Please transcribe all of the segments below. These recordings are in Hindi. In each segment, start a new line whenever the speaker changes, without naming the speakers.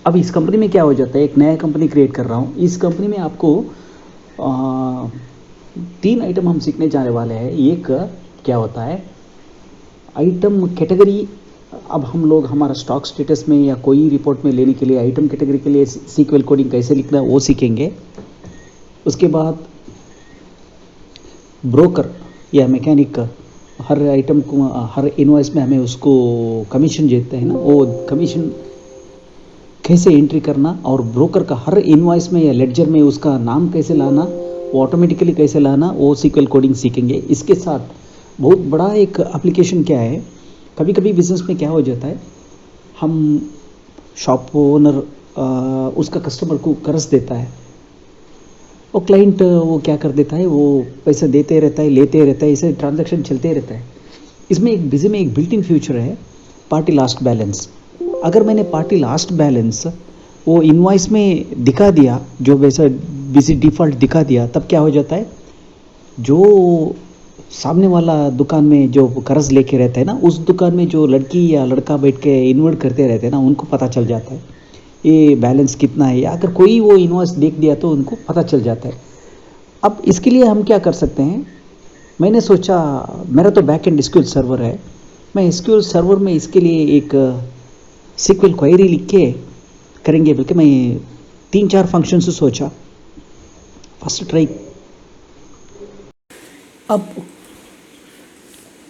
अब इस कंपनी में क्या हो जाता है, एक नया कंपनी क्रिएट कर रहा हूँ, इस कंपनी में आपको आ, 3 आइटम हम सीखने जाने वाले हैं। एक क्या होता है आइटम कैटेगरी। अब हम लोग हमारा स्टॉक स्टेटस में या कोई रिपोर्ट में लेने के लिए आइटम कैटेगरी के लिए सीक्वल कोडिंग कैसे लिखना है वो सीखेंगे। उसके बाद ब्रोकर या मैकेनिक हर आइटम को, हर इनवॉइस में हमें उसको कमीशन देते हैं ना, वो कमीशन कैसे एंट्री करना, और ब्रोकर का हर इनवॉइस में या लेडजर में उसका नाम कैसे लाना, वो ऑटोमेटिकली कैसे लाना, वो सीक्वल कोडिंग सीखेंगे। इसके साथ बहुत बड़ा एक एप्लीकेशन क्या है, कभी कभी बिजनेस में क्या हो जाता है, हम शॉप ओनर उसका कस्टमर को कर्ज देता है, वो क्लाइंट वो क्या कर देता है, वो पैसा देते रहता है लेते रहता है, इसे ट्रांजैक्शन चलते रहता है। इसमें एक बिजी में एक बिल्ट इन फ्यूचर है, पार्टी लास्ट बैलेंस। अगर मैंने पार्टी लास्ट बैलेंस वो इनवॉइस में दिखा दिया, जो वैसा बिजी डिफ़ॉल्ट दिखा दिया, तब क्या हो जाता है, जो सामने वाला दुकान में जो कर्ज लेके रहते हैं ना, उस दुकान में जो लड़की या लड़का बैठ के इन्वेस्ट करते रहते हैं ना, उनको पता चल जाता है ये बैलेंस कितना है, या अगर कोई वो इन्वॉइस देख दिया तो उनको पता चल जाता है। अब इसके लिए हम क्या कर सकते हैं, मैंने सोचा, मेरा तो बैक एंड एसक्यूएल सर्वर है, मैं एसक्यूएल सर्वर में इसके लिए एक सीक्वल क्वेरी लिख के करेंगे बल्कि मैं 3-4 फंक्शन से सोचा, फर्स्ट ट्राई। अब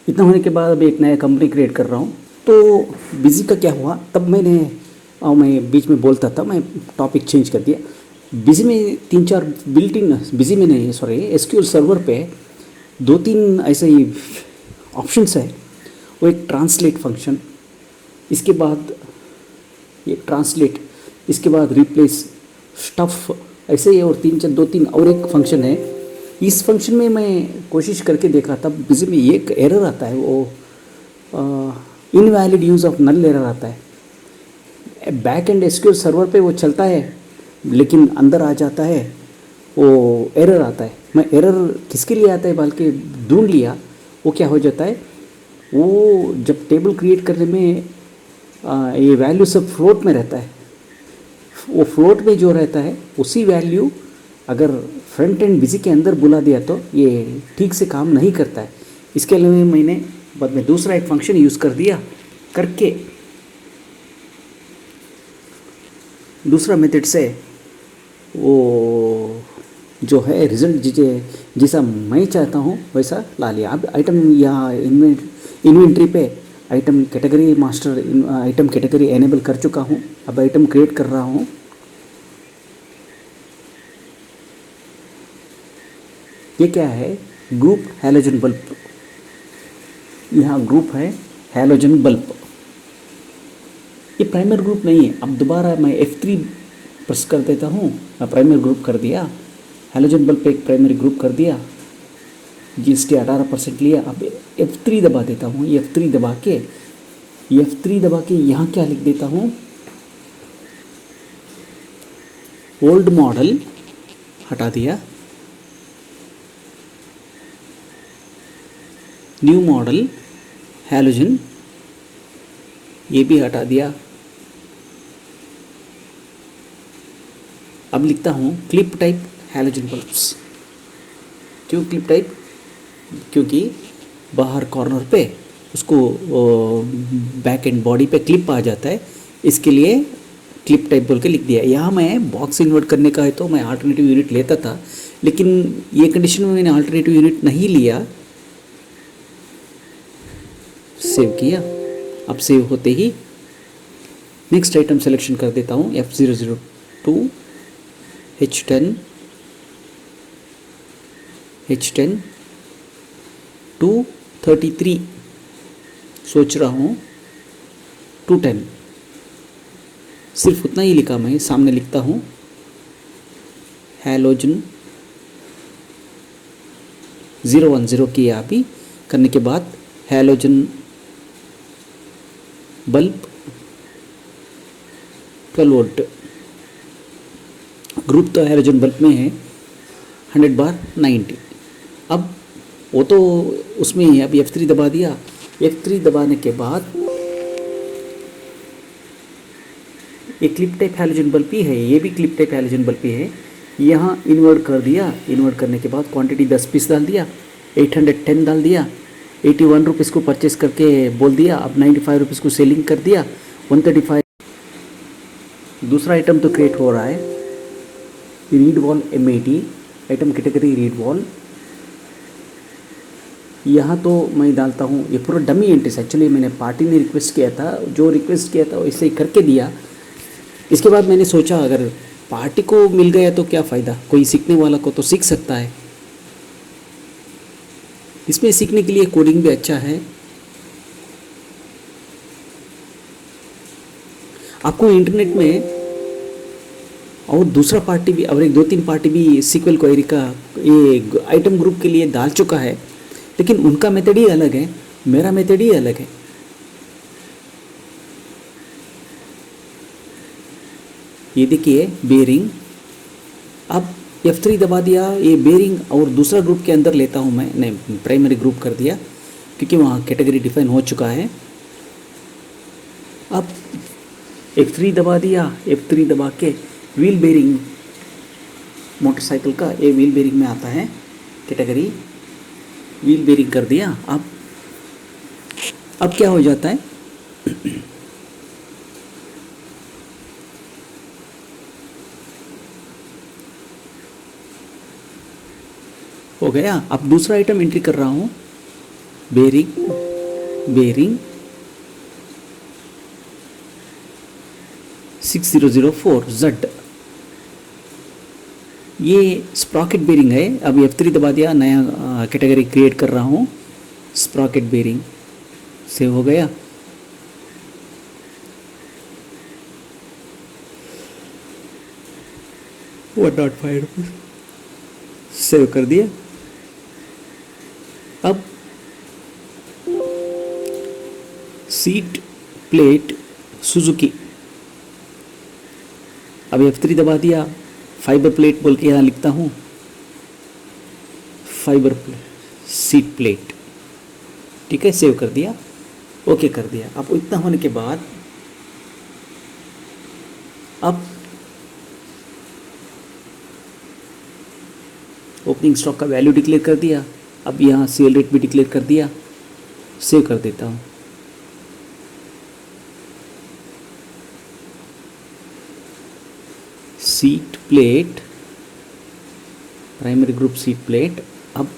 इतना होने के बाद अब एक नया कंपनी क्रिएट कर रहा हूँ, तो बिजी का क्या हुआ, तब मैं बीच में बोलता था, मैं टॉपिक चेंज कर दिया। बिजी में 3-4 बिल्ट इन, बिजी में नहीं सॉरी, एसक्यूएल सर्वर पे 2-3 ऐसे ही ऑप्शंस है। वो एक ट्रांसलेट फंक्शन, इसके बाद ये ट्रांसलेट, इसके बाद रिप्लेस, स्टफ, ऐसे ही और 2-3 और एक फंक्शन है। इस फंक्शन में मैं कोशिश करके देखा, तब बिजी में एक एरर आता है, वो invalid use of null error आता है। बैक एंड एसक्यूएल सर्वर पे वो चलता है, लेकिन अंदर आ जाता है वो एरर आता है। मैं एरर किसके लिए आता है बल्कि ढूंढ लिया, वो क्या हो जाता है, वो जब टेबल क्रिएट करने में ये वैल्यू सब फ्लोट में रहता है, वो फ्लोट में जो रहता है उसी वैल्यू अगर फ्रंट एंड बिजी के अंदर बुला दिया तो ये ठीक से काम नहीं करता है। इसके लिए मैंने बाद में दूसरा एक फंक्शन यूज़ कर दिया, करके दूसरा मेथड से वो जो है रिजल्ट जैसा मैं चाहता हूँ वैसा ला लिया। अब आइटम यहाँ इन्वेंट्री पे item category master item category enable कर चुका हूँ। अब आइटम क्रिएट कर रहा हूँ। ये क्या है, ग्रुप हैलोजन बल्ब। यहाँ ग्रुप है हैलोजन बल्ब, ये प्राइमर ग्रुप नहीं है। अब दोबारा मैं F3 प्रेस कर देता हूँ, प्राइमरी ग्रुप कर दिया, हैलोजन बल्ब पे एक प्राइमरी ग्रुप कर दिया, GST 18% लिया। अब F3 दबा देता हूँ। F3 दबा के यहाँ क्या लिख देता हूँ, ओल्ड मॉडल हटा दिया, न्यू मॉडल हैलोजन ये भी हटा दिया। अब लिखता हूँ क्लिप टाइप हैलोजन बल्ब्स। क्यों क्लिप टाइप, क्योंकि बाहर कॉर्नर पे उसको बैक एंड बॉडी पे क्लिप आ जाता है, इसके लिए क्लिप टाइप बोल के लिख दिया। यहाँ मैं बॉक्स इन्वर्ट करने का है तो मैं अल्टरनेटिव यूनिट लेता था, लेकिन ये कंडीशन में मैंने अल्टरनेटिव यूनिट नहीं लिया। सेव किया। अब सेव होते ही नेक्स्ट आइटम सिलेक्शन कर देता हूँ, F002 H10 233 सोच रहा हूँ 210, सिर्फ उतना ही लिखा। मैं सामने लिखता हूँ हैलोजन 010 किया। अभी करने के बाद हैलोजन बल्ब 12 वोल्ट, ग्रुप तो हैलोजन बल्ब में है 100/90। अब वो तो उसमें ही है। अब F3 दबा दिया। F3 दबाने के बाद ये क्लिप टाइप हैलोजन बल्ब ही है, ये भी क्लिप टाइप हैलोजन बल्ब ही है। यहाँ इन्वर्ट कर दिया, इन्वर्ट करने के बाद क्वांटिटी 10 पीस डाल दिया, 810 डाल दिया, 81 रुपीज़ को परचेस करके बोल दिया, अब 95 रुपीज़ को सेलिंग कर दिया, 135। दूसरा आइटम तो क्रिएट हो रहा है, read wall M80 item category read wall. यहाँ तो मैं डालता हूँ, ये पूरा डमी एंट्रीस, एक्चुअली मैंने पार्टी ने रिक्वेस्ट किया था, जो रिक्वेस्ट किया था वैसे ही करके दिया। इसके बाद मैंने सोचा अगर पार्टी को मिल गया तो क्या फ़ायदा, कोई सीखने वाला को तो सीख सकता है। इसमें सीखने के लिए कोडिंग भी अच्छा है। आपको इंटरनेट में और दूसरा पार्टी भी और एक 2-3 पार्टी भी SQL क्वेरी का ये आइटम ग्रुप के लिए डाल चुका है, लेकिन उनका मेथड ही अलग है, मेरा मेथड ही अलग है। ये देखिए बेरिंग, अब F3 दबा दिया, ये बेरिंग और दूसरा ग्रुप के अंदर लेता हूँ मैं, नहीं प्राइमरी ग्रुप कर दिया क्योंकि वहाँ कैटेगरी डिफाइन हो चुका है। अब F3 दबा दिया, F3 दबा के व्हील बेरिंग, मोटरसाइकिल का ये व्हील बेरिंग में आता है कैटेगरी, व्हील बेरिंग कर दिया। अब क्या हो जाता है, हो गया। अब दूसरा आइटम एंट्री कर रहा हूँ, बेरिंग 6004 Z, ये स्प्रॉकेट बेरिंग है। अब F3 दबा दिया, नया कैटेगरी क्रिएट कर रहा हूँ, स्प्रॉकेट बेरिंग, सेव हो गया। ₹105 सेव कर दिया। अब सीट प्लेट सुजुकी, अब F3 दबा दिया, फाइबर प्लेट बोल के यहाँ लिखता हूँ, फाइबर सीट प्लेट, ठीक है, सेव कर दिया, ओके कर दिया। अब इतना होने के बाद अब ओपनिंग स्टॉक का वैल्यू डिक्लेयर कर दिया, अब यहाँ सेल रेट भी डिक्लेयर कर दिया, सेव कर देता हूँ। Seat plate, primary group seat plate, अब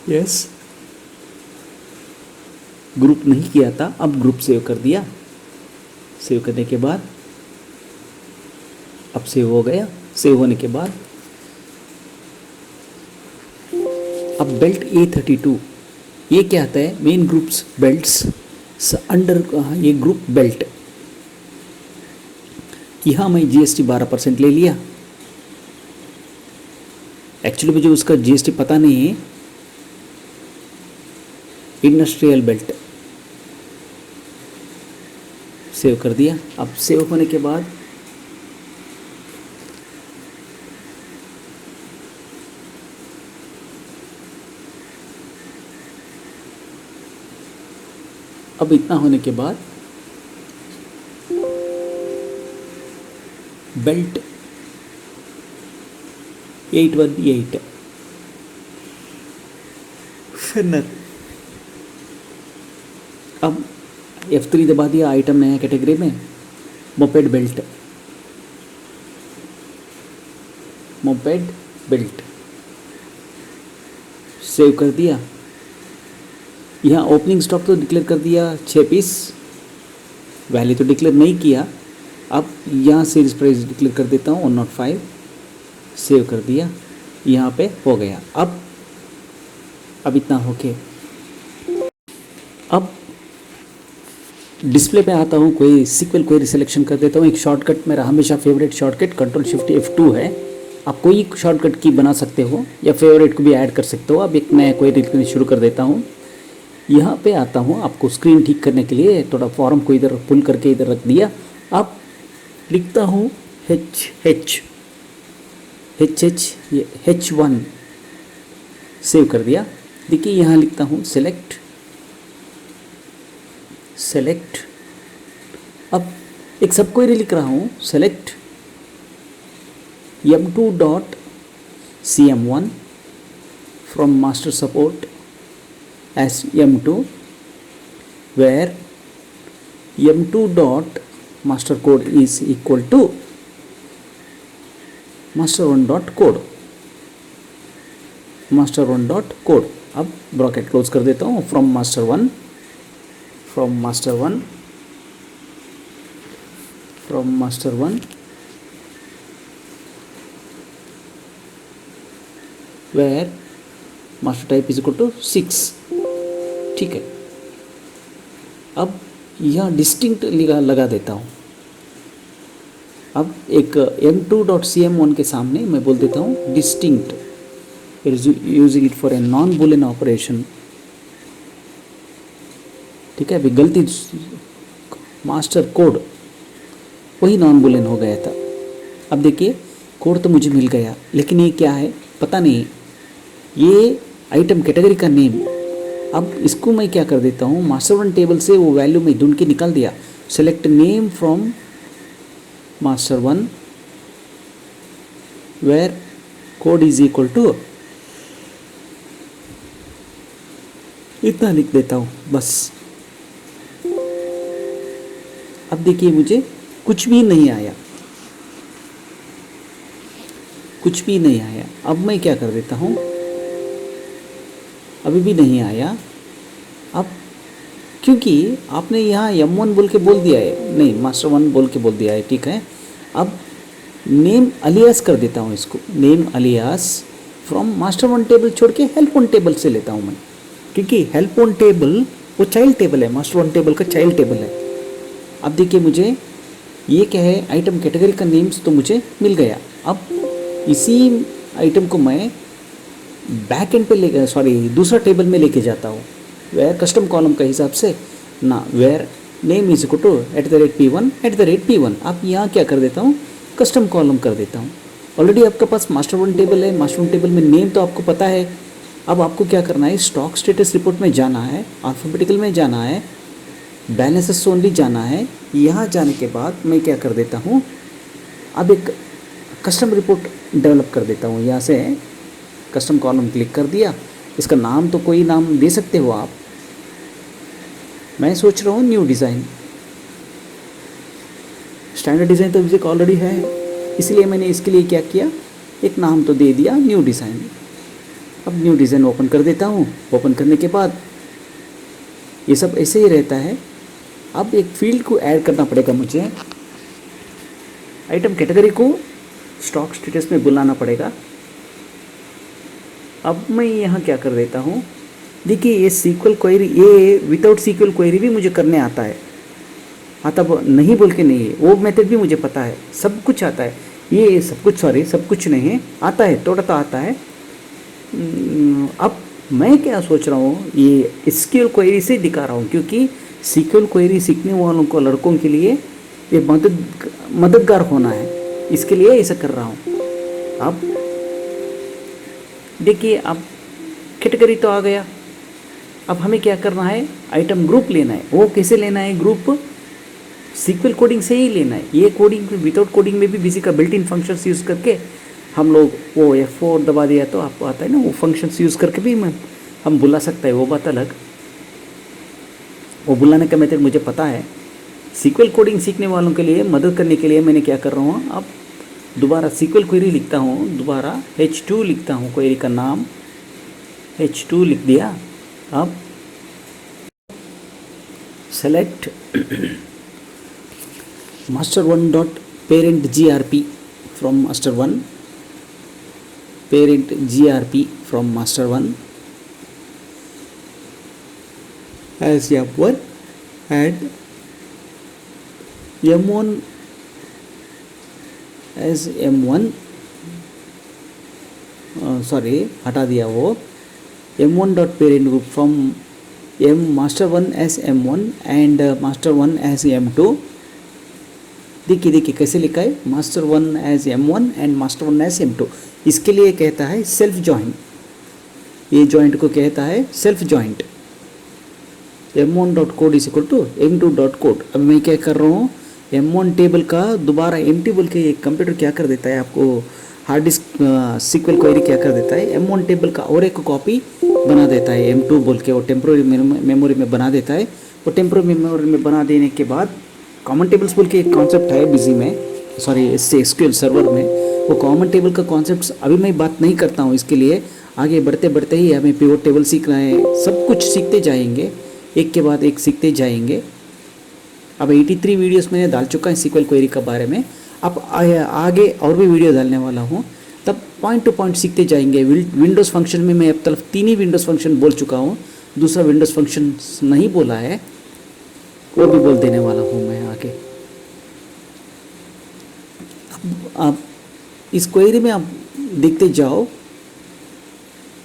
यस ग्रुप नहीं किया था, अब ग्रुप सेव कर दिया। सेव करने के बाद अब सेव हो गया। सेव होने के बाद अब बेल्ट A32, ये क्या आता है, मेन ग्रुप्स बेल्ट्स अंडर, ये ग्रुप बेल्ट, यहाँ मैं GST 12% ले लिया। एक्चुअली मुझे उसका GST पता नहीं है। इंडस्ट्रियल बेल्ट सेव कर दिया। अब सेव होने के बाद अब इतना होने के बाद बेल्ट 818 फिनर, अब F3 दबा दिया, आइटम नया कैटेगरी में, moped belt, moped belt, save कर दिया। यहाँ ओपनिंग स्टॉक तो डिक्लेयर कर दिया 6 पीस, वैल्यू तो डिक्लेयर नहीं किया। अब यहाँ सेल्स प्राइस डिक्लेयर कर देता हूँ 105, सेव कर दिया, यहाँ पे हो गया। अब इतना होके अब डिस्प्ले पे आता हूँ, कोई SQL क्वेरी सिलेक्शन कर देता हूँ। एक शॉर्टकट मेरा हमेशा फेवरेट शॉर्टकट Ctrl+Shift+F2 है। आप कोई शॉर्टकट की बना सकते हो या फेवरेट को भी ऐड कर सकते हो। अब एक नया क्वेरी लिखना शुरू कर देता हूँ। यहाँ पे आता हूँ, आपको स्क्रीन ठीक करने के लिए थोड़ा फॉर्म को इधर पुल करके इधर रख दिया। अब लिखता हूँ H1, सेव कर दिया। देखिए यहाँ लिखता हूँ सेलेक्ट अब एक सब क्वेरी लिख रहा हूँ, select m2 dot cm1 from master support as m2 where m2 dot master code is equal to master1 dot code, master1 dot code. अब ब्रैकेट क्लोज कर देता हूँ, from master1 where master type is equal to 6। ठीक है, अब यह डिस्टिंक्ट लगा देता हूँ। अब एक m2.cm1 के सामने मैं बोल देता हूँ distinct, using it for a non Boolean operation. ठीक है, अभी गलती, मास्टर कोड वही नॉन बूलियन हो गया था। अब देखिए कोड तो मुझे मिल गया, लेकिन ये क्या है पता नहीं, ये आइटम कैटेगरी का नेम। अब इसको मैं क्या कर देता हूँ, master1 टेबल से वो वैल्यू में ढूंढ के निकाल दिया। Select name from master1 where code is equal to, इतना लिख देता हूँ बस। अब देखिए मुझे कुछ भी नहीं आया, कुछ भी नहीं आया। अब मैं क्या कर देता हूँ, अभी भी नहीं आया। अब क्योंकि आपने यहाँ m1 बोल के बोल दिया है, नहीं master1 बोल के बोल दिया है। ठीक है, अब नेम अलियास कर देता हूँ इसको, name alias from master1 table छोड़ के help1 टेबल से लेता हूँ मैं, क्योंकि help1 टेबल वो चाइल्ड टेबल है, master1 टेबल का चाइल्ड टेबल है। अब देखिए मुझे ये क्या है, आइटम कैटेगरी का नेम्स तो मुझे मिल गया। अब इसी आइटम को मैं बैक एंड पे ले, सॉरी दूसरा टेबल में लेके जाता हूँ, वेयर कस्टम कॉलम का हिसाब से ना, where name is equal to @p1 आप यहाँ क्या कर देता हूँ, कस्टम कॉलम कर देता हूँ। ऑलरेडी आपके पास master1 टेबल है, master1 टेबल में नेम तो आपको पता है। अब आपको क्या करना है, स्टॉक स्टेटस रिपोर्ट में जाना है, अल्फाबेटिकल में जाना है, बैलेंसेस ओनली जाना है। यहाँ जाने के बाद मैं क्या कर देता हूँ, अब एक कस्टम रिपोर्ट डेवलप कर देता हूँ। यहाँ से कस्टम कॉलम क्लिक कर दिया, इसका नाम तो कोई नाम दे सकते हो आप, मैं सोच रहा हूँ न्यू डिज़ाइन। स्टैंडर्ड डिज़ाइन तो मुझे ऑलरेडी है, इसलिए मैंने इसके लिए क्या किया, एक नाम तो दे दिया न्यू डिज़ाइन। अब न्यू डिज़ाइन ओपन कर देता हूँ। ओपन करने के बाद ये सब ऐसे ही रहता है। अब एक फील्ड को ऐड करना पड़ेगा मुझे, आइटम कैटेगरी को स्टॉक स्टेटस में बुलाना पड़ेगा। अब मैं यहाँ क्या कर देता हूँ, देखिए ये सीक्वल क्वेरी, ये विदाउट सीक्वल क्वेरी भी मुझे करने आता है। हाँ, तब नहीं बोल के नहीं है, वो मेथड भी मुझे पता है, सब कुछ आता है। ये सब कुछ, सॉरी सब कुछ नहीं है, आता है, थोड़ा तो आता है। अब मैं क्या सोच रहा हूँ, ये एसक्यूएल क्वेरी से दिखा रहा हूँ, क्योंकि सीक्वल क्वेरी सीखने वालों को, लड़कों के लिए ये मददगार होना है, इसके लिए ऐसा कर रहा हूँ। अब देखिए, अब कैटेगरी तो आ गया। अब हमें क्या करना है, आइटम ग्रुप लेना है। वो कैसे लेना है, ग्रुप सीक्वल कोडिंग से ही लेना है। ये कोडिंग विदाउट कोडिंग में भी बिजी का बिल्ट इन फंक्शंस यूज़ करके हम लोग, वो F4 दबा दिया तो आपको आता है ना, वो फंक्शंस यूज़ करके भी हम बुला सकते हैं, वो बात अलग। वो बुलाने का मेथड मुझे पता है। सीक्वल कोडिंग सीखने वालों के लिए मदद करने के लिए मैंने क्या कर रहा हूँ, अब दोबारा सीक्वल क्वेरी लिखता हूँ, दोबारा H2 लिखता हूँ, क्वेरी का नाम H2 लिख दिया। अब select master1 dot parent GRP from master1, parent GRP from master1 as M1 and M1 as M1, sorry हटा दिया वो, M1 dot parent group from master1 as M1 and master1 as M2। देखिए देखिए कैसे लिखा है, master1 as M1 and master1 as M2। इसके लिए कहता है सेल्फ जॉइंट, ये जॉइंट को कहता है self joint. M1 dot code is equal to M2 dot code. अब मैं क्या कर रहा हूँ, M1 टेबल का दोबारा एम्प्टी बोल के एक कंप्यूटर क्या कर देता है आपको, हार्ड डिस्क सीक्वल क्वेरी क्या कर देता है, M1 टेबल का और एक कॉपी बना देता है M2 बोल के, वो टेम्प्रोरी मेमोरी में बना देता है। वो टेम्प्रोरी मेमोरी में बना देने के बाद कॉमन टेबल्स बोल के एक कॉन्सेप्ट है बिजी में, सॉरी SQL सर्वर में, वो कॉमन टेबल का कॉन्सेप्ट अभी मैं बात नहीं करता हूँ। इसके लिए आगे बढ़ते बढ़ते ही हमें पिवट टेबल सीखना है, सब कुछ सीखते जाएंगे, एक के बाद एक सीखते जाएंगे। अब 83 वीडियोस मैंने डाल चुका है सीक्वल क्वेरी के बारे में, अब आगे और भी वीडियो डालने वाला हूँ, तब पॉइंट टू पॉइंट सीखते जाएंगे। विंडोज़ फंक्शन में मैं अब तक 3 ही विंडोज़ फंक्शन बोल चुका हूँ, दूसरा विंडोज़ फंक्शन नहीं बोला है, वो भी बोल देने वाला हूँ मैं आगे। अब इस क्वेरी में आप देखते जाओ,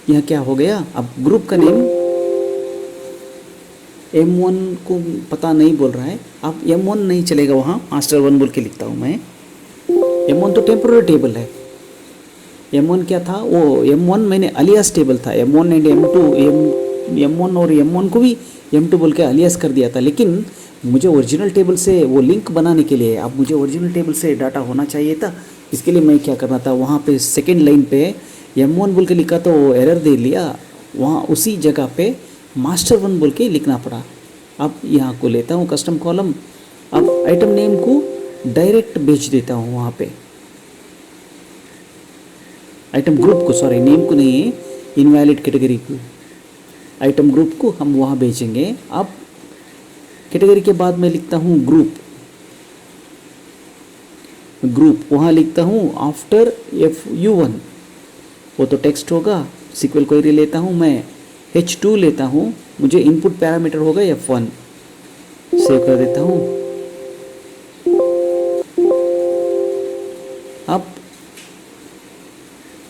यह क्या हो गया। अब ग्रुप का नेम M1 को पता नहीं बोल रहा है, अब M1 नहीं चलेगा, वहाँ मास्टर 1 बोल के लिखता हूँ मैं। M1 तो टेम्पोररी टेबल है। M1 क्या था, वो M1 मैंने अलियास टेबल था, M1 एंड M1 और M1 को भी M2 बोल के अलियास कर दिया था। लेकिन मुझे ओरिजिनल टेबल से वो लिंक बनाने के लिए, अब मुझे ओरिजिनल टेबल से डाटा होना चाहिए था। इसके लिए मैं क्या करना था, वहाँ पे सेकेंड लाइन पे M1 बोल के लिखा तो वो एरर दे लिया, वहाँ उसी जगह पे मास्टर 1 बोल के लिखना पड़ा। अब यहाँ को लेता हूँ कस्टम कॉलम, अब आइटम नेम को डायरेक्ट भेज देता हूँ वहाँ पे, आइटम ग्रुप को, सॉरी नेम को नहीं, इनवैलिड कैटेगरी को, आइटम ग्रुप को हम वहाँ भेजेंगे। अब कैटेगरी के बाद मैं लिखता हूँ ग्रुप वहाँ लिखता हूँ आफ्टर FU1, वो तो टेक्स्ट होगा। सीक्वल क्वेरी लेता हूँ मैं, H2 लेता हूँ, मुझे इनपुट पैरामीटर होगा F1, सेव कर देता हूँ।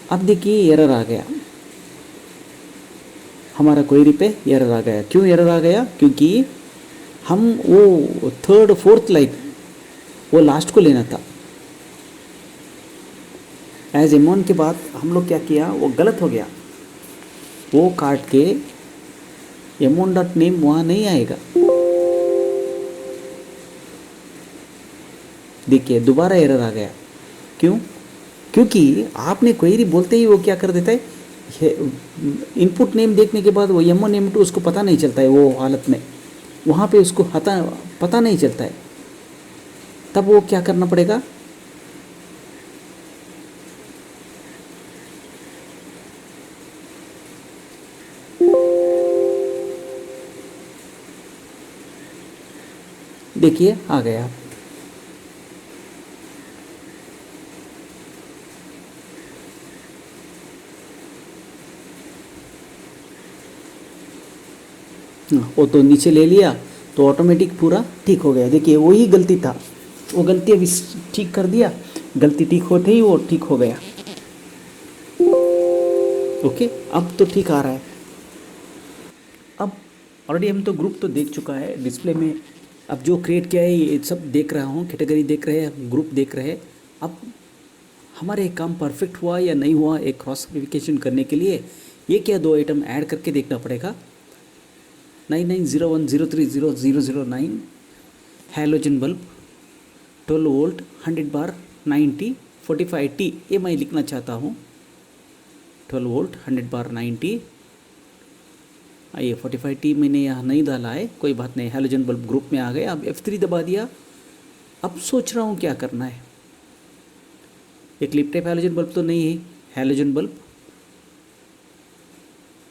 अब देखिए एरर आ गया, हमारा क्वेरी पे एरर आ गया। क्यों एरर आ गया, क्योंकि हम वो थर्ड फोर्थ लाइन वो लास्ट को लेना था। एज M1 के बाद हम लोग क्या किया, वो गलत हो गया, वो काट के M1 डॉट नेम वहाँ नहीं आएगा। देखिए दोबारा एरर आ गया। क्यों, क्योंकि आपने क्वेरी बोलते ही वो क्या कर देता है, इनपुट नेम देखने के बाद वो M1 M2 उसको पता नहीं चलता है, वो हालत में वहाँ पे उसको पता नहीं चलता है, तब वो क्या करना पड़ेगा, देखिए आ गया। वो तो नीचे ले लिया तो ऑटोमेटिक पूरा ठीक हो गया। देखिए वही गलती था, वो गलती अभी ठीक कर दिया, गलती ठीक होते ही वो ठीक हो गया। ओके, अब तो ठीक आ रहा है। अब ऑलरेडी हम तो ग्रुप तो देख चुका है डिस्प्ले में, अब जो क्रिएट किया है ये सब देख रहा हूँ, कैटेगरी देख रहे हैं, ग्रुप देख रहे हैं। अब हमारे काम परफेक्ट हुआ या नहीं हुआ, एक क्रॉस वेरिफिकेशन करने के लिए ये क्या दो आइटम ऐड करके देखना पड़ेगा। 9901030009 हैलोजन बल्ब 12 वोल्ट 100 बार 90 45T, ये मैं लिखना चाहता हूँ। 12 वोल्ट 100 बार 90, ये 45T मैंने यहाँ नहीं डाला है, कोई बात नहीं, हैलोजन बल्ब ग्रुप में आ गए। अब F3 दबा दिया। अब सोच रहा हूँ क्या करना है, एक क्लिप टाइप हैलोजन बल्ब तो नहीं है, हैलोजन बल्ब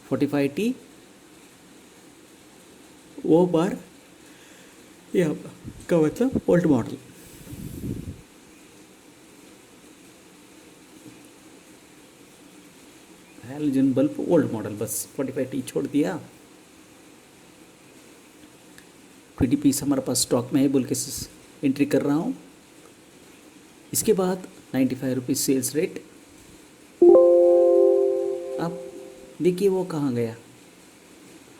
45T वो बार या का मतलब old model. Halogen bulb old model, बस 45T छोड़ दिया। 20 पीस हमारे पास स्टॉक में है बोल के एंट्री कर रहा हूँ। इसके बाद 95 रुपीज़ सेल्स रेट। अब देखिए वो कहाँ गया,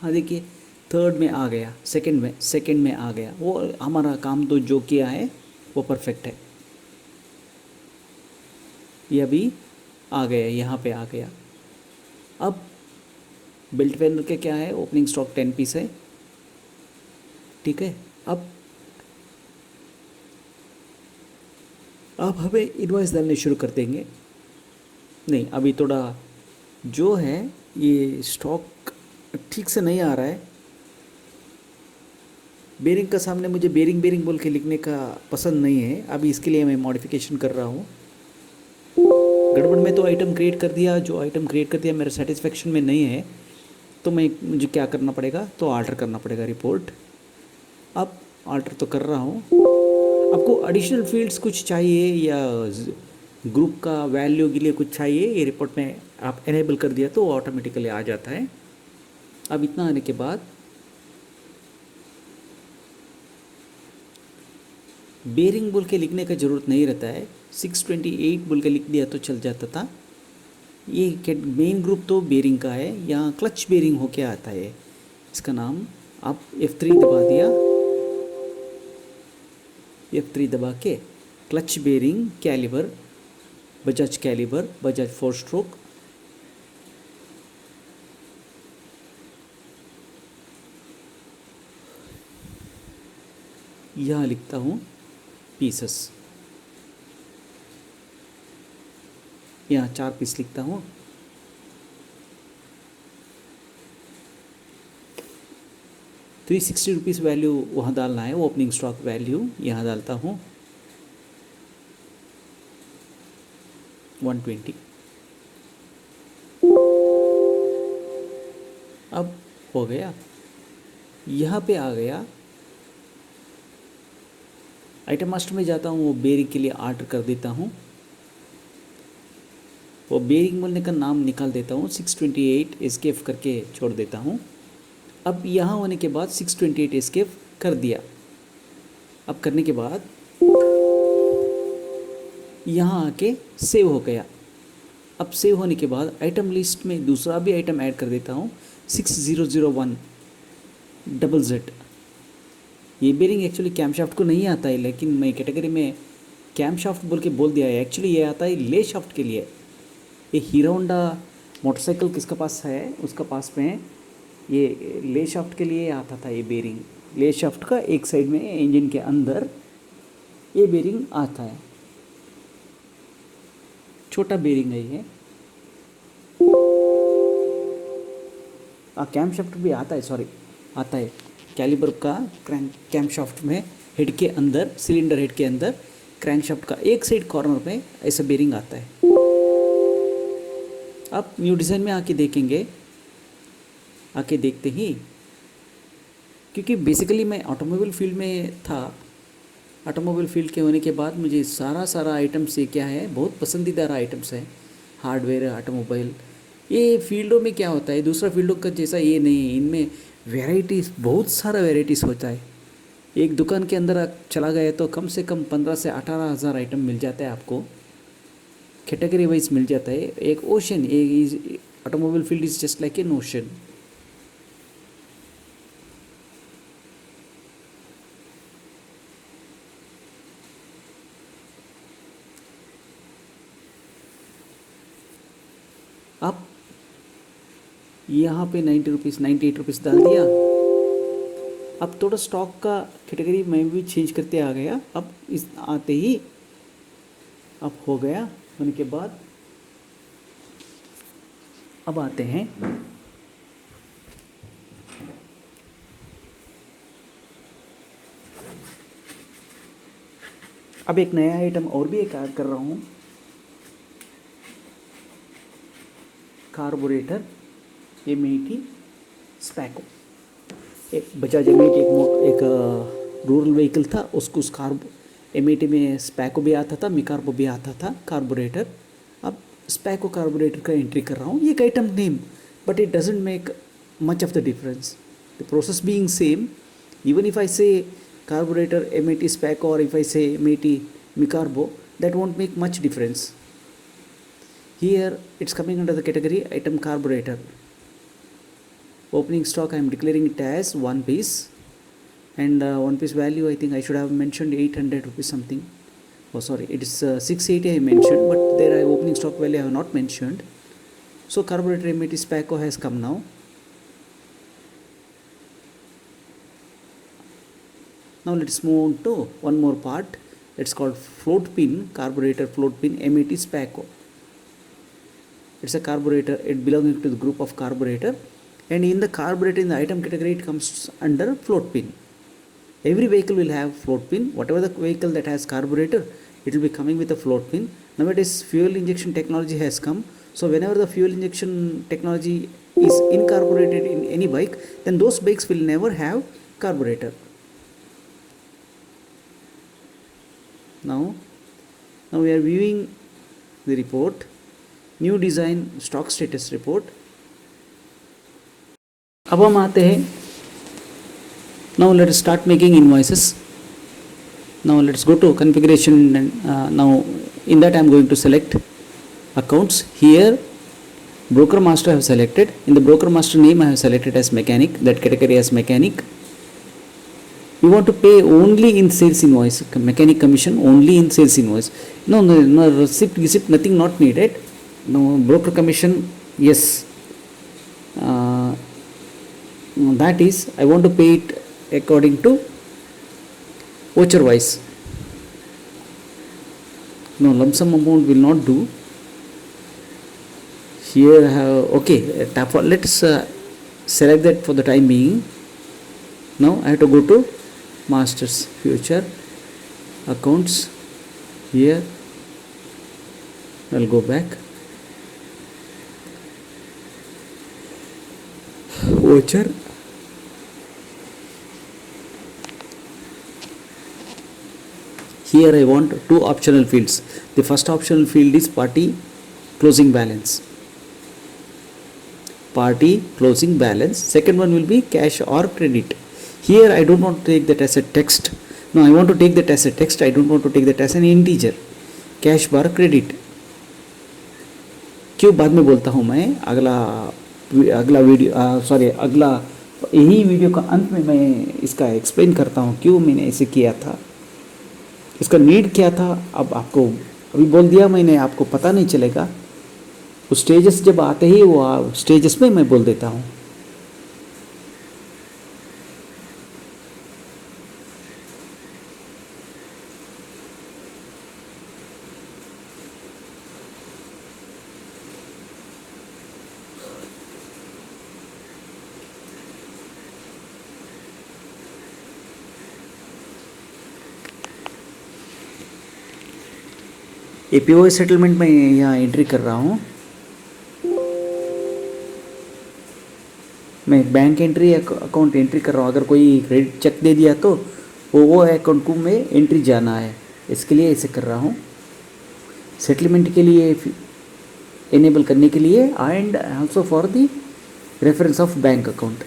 हाँ देखिए थर्ड में आ गया, सेकंड में आ गया। वो हमारा काम तो जो किया है वो परफेक्ट है, ये अभी आ गया, यहाँ पे आ गया। अब बिल्ट वेनर के क्या है, ओपनिंग स्टॉक 10 पीस है, ठीक है। अब अब हमें इनवॉइस डालने शुरू कर देंगे। नहीं, अभी थोड़ा जो है ये स्टॉक ठीक से नहीं आ रहा है। बेरिंग का सामने मुझे बेरिंग बेरिंग बोल के लिखने का पसंद नहीं है। अभी इसके लिए मैं मॉडिफिकेशन कर रहा हूँ। गड़बड़ में तो आइटम क्रिएट कर दिया, जो आइटम क्रिएट कर दिया मेरे सेटिस्फेक्शन में नहीं है, तो मुझे क्या करना पड़ेगा, तो आल्टर करना पड़ेगा रिपोर्ट। अब आल्टर तो कर रहा हूँ। आपको एडिशनल फील्ड्स कुछ चाहिए या ग्रुप का वैल्यू के लिए कुछ चाहिए, ये रिपोर्ट में आप एनेबल कर दिया तो ऑटोमेटिकली आ जाता है। अब इतना आने के बाद बेरिंग बोल के लिखने का ज़रूरत नहीं रहता है, 628 बोल के लिख दिया तो चल जाता था। ये मेन ग्रुप तो बेरिंग का है, यहाँ क्लच बेरिंग होके आता है इसका नाम। आप F3 दबा दिया, F3 दबा के clutch bearing calibre, Bajaj 4 stroke. यहाँ लिखता हूँ पीसेस, यहाँ 4 पीस लिखता हूँ। ₹360 वैल्यू वहाँ डालना है, ओपनिंग स्टॉक वैल्यू यहाँ डालता हूँ 120। अब हो गया, यहाँ पे आ गया। आइटम मास्टर में जाता हूँ, वो बेरिंग के लिए आर्डर कर देता हूँ। वो बेरिंग बोलने का नाम निकाल देता हूँ, 628 एस्केप करके छोड़ देता हूँ। अब यहाँ होने के बाद 628 एस्केप कर दिया। अब करने के बाद यहाँ आके सेव हो गया। अब सेव होने के बाद आइटम लिस्ट में दूसरा भी आइटम ऐड कर देता हूँ, 6001 डबल जेड। ये बेरिंग एक्चुअली कैमशाफ्ट को नहीं आता है, लेकिन मैं कैटेगरी में कैमशाफ्ट बोल के बोल दिया है। एक्चुअली ये आता है ले शाफ्ट के लिए। ये हीरो होंडा मोटरसाइकिल किसका पास है, उसका पास में ये ले शाफ्ट के लिए आता था। ये बेरिंग ले शाफ्ट का एक साइड में इंजन के अंदर ये बेरिंग आता है, छोटा बेरिंग है ये। कैमशाफ्ट भी आता है, सॉरी आता है। कैलिबर का कैमशाफ्ट में हेड के अंदर, सिलेंडर हेड के अंदर क्रैंकशाफ्ट का एक साइड कॉर्नर में ऐसा बेरिंग आता है। अब न्यू डिज़ाइन में आके देखेंगे, आके देखते ही, क्योंकि बेसिकली मैं ऑटोमोबाइल फील्ड में था। ऑटोमोबाइल फील्ड के होने के बाद मुझे सारा आइटम्स ये क्या है, बहुत पसंदीदा आइटम्स है। हार्डवेयर, ऑटोमोबाइल, ये फील्डों में क्या होता है दूसरा फील्डों का जैसा ये नहीं है। इनमें वेराइटीज़, बहुत सारा वेराइटीज़ होता है। एक दुकान के अंदर आप चला गए तो कम से कम 15 से 18 हज़ार आइटम मिल जाता है आपको, कैटेगरी वाइज मिल जाता है। एक ओशन, एक automobile field is just like an ocean. अब यहाँ पे 90 रुपीज़, 98 रुपीज़ डाल दिया। अब थोड़ा स्टॉक का कैटेगरी मैं भी चेंज करते आ गया। अब इस आते ही अब हो गया, होने के बाद अब आते हैं अब एक नया आइटम और भी एक ऐड कर रहा हूँ, कार्बोरेटर M80 स्पैको। एक बजाज M80 एक रूरल व्हीकल था, उसको उस M80 में स्पैको भी आता था, मिकार्बो भी आता था कार्बोरेटर। अब स्पैको कार्बोरेटर का एंट्री कर रहा हूँ, ये एक item name, but it doesn't make much of the difference, the process being same. Even if I से कार्बोरेटर M80 स्पैको और इफ आई से M80 मिकार्बो, that won't make much difference. Here it's coming under the category item carburetor. Opening stock I am declaring it as one piece, and one piece value I think I should have mentioned 800 rupees something. Oh sorry, it is 680 I mentioned, but there I opening stock value I have not mentioned. So carburetor M80 Spaco has come now. Now let's move on to one more part, It's called float pin, carburetor float pin, MAT SPACO. It's a carburetor, it belongs to the group of carburetor, and in the carburetor, in the item category, it comes under float pin. Every vehicle will have float pin. Whatever the vehicle that has carburetor, it will be coming with a float pin. Nowadays fuel injection technology has come, so whenever the fuel injection technology is incorporated in any bike, then those bikes will never have carburetor. Now we are viewing the report, new design stock status report. अब हम आते हैं, now let us start making invoices. Now let's go to configuration, and now in that I am going to select accounts. Here broker master I have selected. In the broker master name I have selected as mechanic, that category as mechanic. We want to pay only in sales invoice, mechanic commission only in sales invoice. No receipt, nothing not needed. No broker commission, yes. That is, I want to pay it according to voucher wise. No, lump sum amount will not do. Here okay, let's select that for the time being. Now I have to go to masters, future, accounts. Here I'll go back, voucher, here I want two optional fields. The first optional field is party closing balance. Party closing balance. Second one will be cash or credit. Here I don't want to take that as a text. No, I want to take that as a text. I don't want to take that as an integer. Cash bar credit. क्यों बाद में बोलता हूँ मैं, अगला वीडियो अगला यही वीडियो का अंत में मैं इसका एक्सप्लेन करता हूँ क्यों मैंने ऐसे किया था, इसका नीड क्या था. अब आपको अभी बोल दिया मैंने, आपको पता नहीं चलेगा. उस स्टेजेस जब आते ही वो स्टेजेस में मैं बोल देता हूँ. APOI सेटलमेंट में यहाँ एंट्री कर रहा हूँ. मैं बैंक एंट्री अकाउंट एंट्री कर रहा हूँ. अगर कोई क्रेडिट चेक दे दिया तो वो अकाउंट को में एंट्री जाना है, इसके लिए ऐसे कर रहा हूँ. सेटलमेंट के लिए इनेबल करने के लिए and also for the reference of bank account.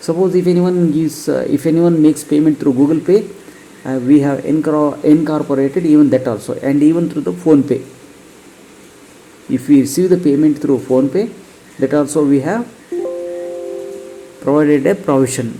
Suppose if anyone makes payment through Google Pay, we have incorporated even that also, and even through the Phone Pay. If we receive the payment through Phone Pay, that also we have provided a provision.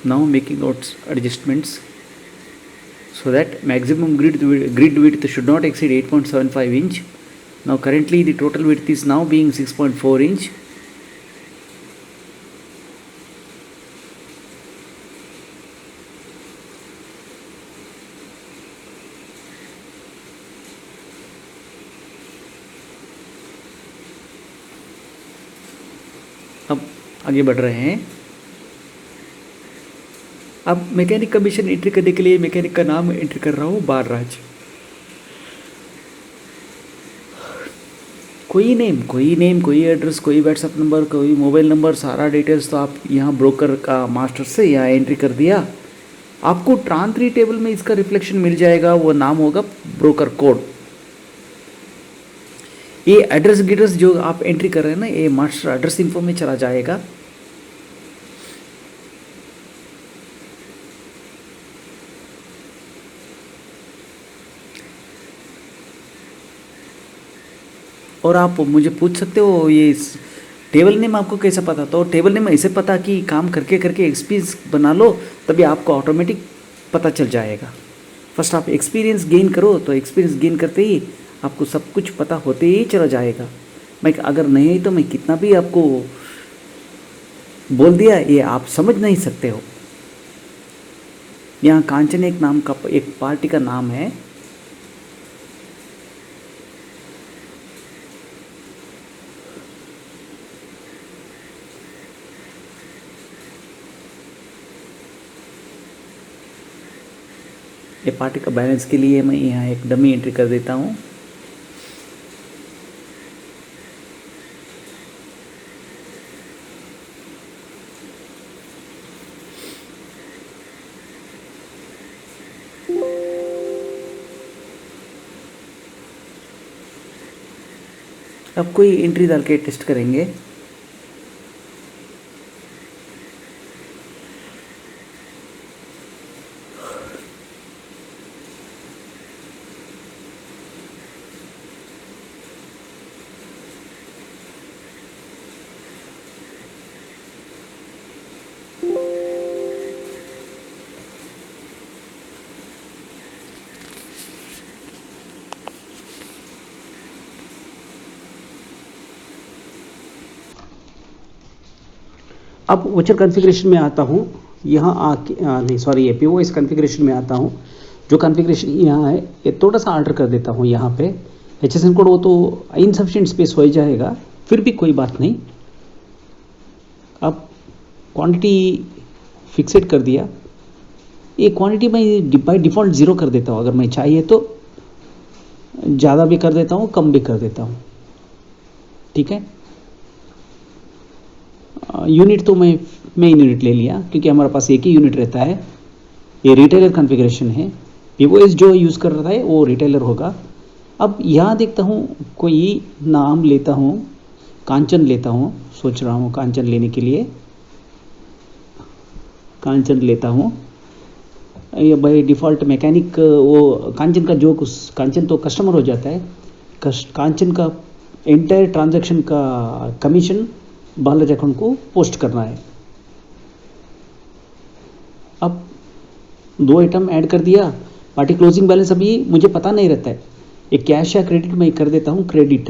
Now making notes adjustments so that maximum grid width should not exceed 8.75 inch. Now currently the total width is now being 6.4 inch. अब आगे बढ़ रहे हैं. अब मैकेनिक कमीशन एंट्री करने के लिए मैकेनिक का नाम एंट्री कर रहा हूँ, बालराज. कोई नेम, कोई एड्रेस, कोई व्हाट्सएप नंबर, कोई मोबाइल नंबर, सारा डिटेल्स तो आप यहाँ ब्रोकर का मास्टर से यहाँ एंट्री कर दिया। आपको ट्रांसफर टेबल में इसका रिफ्लेक्शन मिल जाएगा, वो नाम होगा ब्रोकर कोड। ये एड्रेस गिड्रेस जो आप एंट्री कर रहे हैं ना, ये मास्टर एड्रेस इन्फो में चला जाएगा। और आप मुझे पूछ सकते हो ये टेबल नेम आपको कैसे पता, तो टेबल नेम ऐसे पता कि काम करके करके एक्सपीरियंस बना लो, तभी आपको ऑटोमेटिक पता चल जाएगा। फर्स्ट आप एक्सपीरियंस गेन करो, तो एक्सपीरियंस गेन करते ही आपको सब कुछ पता होते ही चला जाएगा। मैं अगर नहीं तो मैं कितना भी आपको बोल दिया, ये आप समझ नहीं सकते हो। यहाँ कांचन एक नाम का एक पार्टी का नाम है। ये पार्टी का बैलेंस के लिए मैं यहाँ एक डमी एंट्री कर देता हूँ। अब कोई एंट्री डाल के टेस्ट करेंगे। अब वोचर कॉन्फ़िगरेशन में आता हूँ, यहाँ आके नहीं सॉरी ये पीओएस कॉन्फ़िगरेशन में आता हूँ। जो कॉन्फ़िगरेशन यहाँ है ये थोड़ा सा आल्टर कर देता हूँ। यहाँ पे HSN कोड वो तो इनसफिशिएंट स्पेस हो ही जाएगा, फिर भी कोई बात नहीं। अब क्वांटिटी फिक्सेड कर दिया। ये क्वांटिटी मैं बाई डिफ़ॉल्ट 0 कर देता हूँ। अगर मैं चाहिए तो ज़्यादा भी कर देता हूँ, कम भी कर देता हूँ, ठीक है। यूनिट तो मैं मेन यूनिट ले लिया क्योंकि हमारे पास एक ही यूनिट रहता है। ये रिटेलर कॉन्फ़िगरेशन है। पीओएस जो यूज़ कर रहा है वो रिटेलर होगा। अब यहाँ देखता हूँ कोई नाम लेता हूँ, कांचन लेता हूँ, सोच रहा हूँ कांचन लेने के लिए। कांचन लेता हूँ। ये बाई डिफ़ॉल्ट मैकेनिक वो कांचन का जो कांचन तो कस्टमर हो जाता है। कांचन का एंटायर ट्रांजैक्शन का कमीशन बालाजी अकाउंट को पोस्ट करना है। अब 2 आइटम ऐड कर दिया। पार्टी क्लोजिंग बैलेंस अभी मुझे पता नहीं रहता है, ये कैश या क्रेडिट मैं कर देता हूँ क्रेडिट।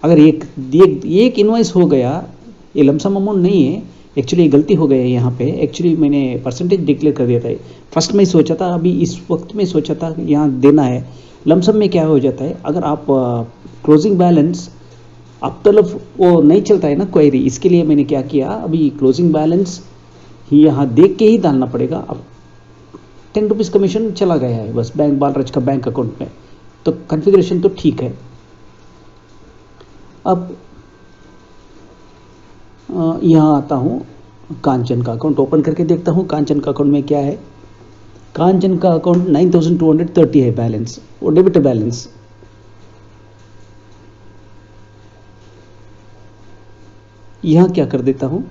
अगर एक इनवॉइस हो गया, ये लमसम अमाउंट नहीं है, एक्चुअली गलती हो गई है यहाँ पे। एक्चुअली मैंने परसेंटेज डिक्लेयर कर दिया था। फर्स्ट में सोचा था, अभी इस वक्त में सोचा था यहाँ देना है। लमसम में क्या हो जाता है, अगर आप क्लोजिंग बैलेंस अब तलब वो नहीं चलता है ना क्वेरी, इसके लिए मैंने क्या किया, अभी क्लोजिंग बैलेंस यहाँ देख के ही डालना पड़ेगा। अब 10 रुपीज़ कमीशन चला गया है बस बैंक बालराज का बैंक अकाउंट में, तो कॉन्फ़िगरेशन तो ठीक है। अब यहाँ आता हूँ, कांचन का अकाउंट ओपन करके देखता हूँ कांचन का अकाउंट में क्या है। कांचन का अकाउंट 9230 है बैलेंस, वो डेबिट बैलेंस। यहाँ क्या कर देता हूँ,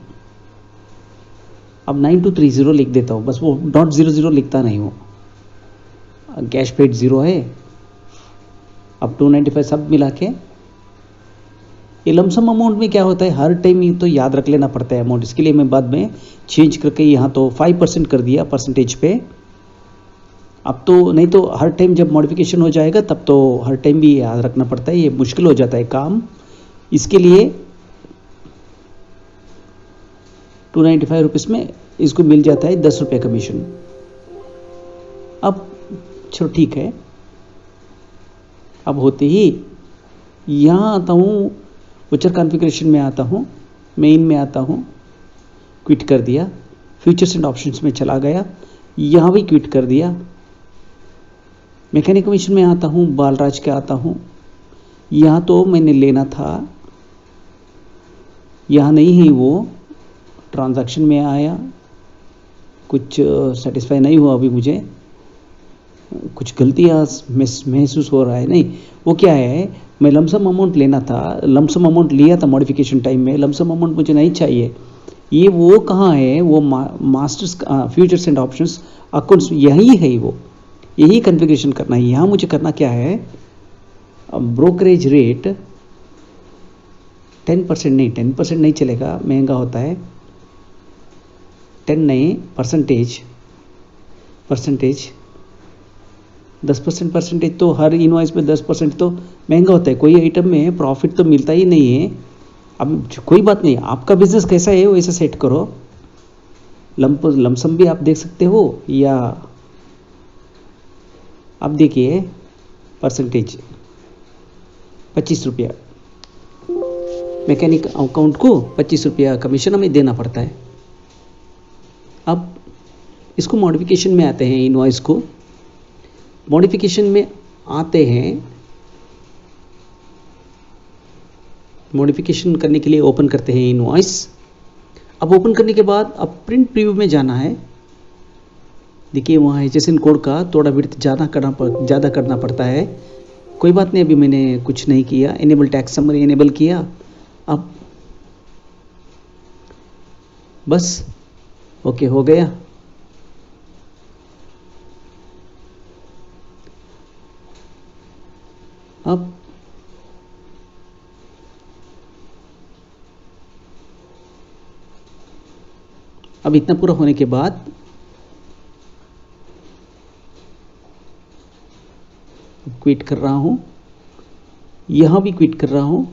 अब 9230 लिख देता हूँ, बस वो .00 लिखता नहीं हूँ। कैश पेड 0 है। अब 295 सब मिला के ये लमसम अमाउंट में क्या होता है, हर टाइम ये तो याद रख लेना पड़ता है अमाउंट। इसके लिए मैं बाद में चेंज करके यहाँ तो 5% कर दिया परसेंटेज पे। अब तो नहीं तो हर टाइम जब मॉडिफिकेशन हो जाएगा तब तो हर टाइम भी याद रखना पड़ता है, ये मुश्किल हो जाता है काम। इसके लिए 295 रुपीज़ में इसको मिल जाता है 10 रुपये कमीशन। अब चलो ठीक है। अब होते ही यहाँ आता हूँ, वोचर कॉन्फ़िगरेशन में आता हूँ, मेन में आता हूँ, क्विट कर दिया। फ्यूचर्स एंड ऑप्शंस में चला गया, यहाँ भी क्विट कर दिया। मैकेनिक कमीशन में आता हूँ, बालराज के आता हूँ, यहाँ तो मैंने लेना था, यहाँ नहीं ही वो ट्रांजैक्शन में आया, कुछ सेटिस्फाई नहीं हुआ, अभी मुझे कुछ गलतियाँ महसूस हो रहा है। नहीं, वो क्या है, मैं लमसम अमाउंट लेना था, लमसम अमाउंट लिया था मॉडिफिकेशन टाइम में, लमसम अमाउंट मुझे नहीं चाहिए। ये वो कहाँ है, वो masters futures and options accounts यही है, वो यही कॉन्फ़िगरेशन करना है। यहाँ मुझे करना क्या है, ब्रोकरेज रेट 10% नहीं, 10% नहीं चलेगा, महंगा होता है। 10 नहीं, परसेंटेज 10% परसेंटेज तो हर इनवॉइस में 10% तो महंगा होता है। कोई आइटम में प्रॉफिट तो मिलता ही नहीं है। अब कोई बात नहीं, आपका बिजनेस कैसा है वैसा सेट करो। लमसम भी आप देख सकते हो, या आप देखिए परसेंटेज 25 रुपया, मैकेनिक अकाउंट को 25 रुपया कमीशन हमें देना पड़ता है। अब इसको मॉडिफिकेशन में आते हैं, इनवॉइस को मॉडिफिकेशन में आते हैं। मॉडिफिकेशन करने के लिए ओपन करते हैं इनवॉइस। अब ओपन करने के बाद अब प्रिंट प्रीव्यू में जाना है। देखिए वहाँ HSN कोड का थोड़ा विड्थ ज़्यादा करना पड़ता है। कोई बात नहीं, अभी मैंने कुछ नहीं किया, इनेबल टैक्स समरी इनेबल किया। अब बस ओके हो गया। अब इतना पूरा होने के बाद क्विट कर रहा हूं, यहां भी क्विट कर रहा हूं।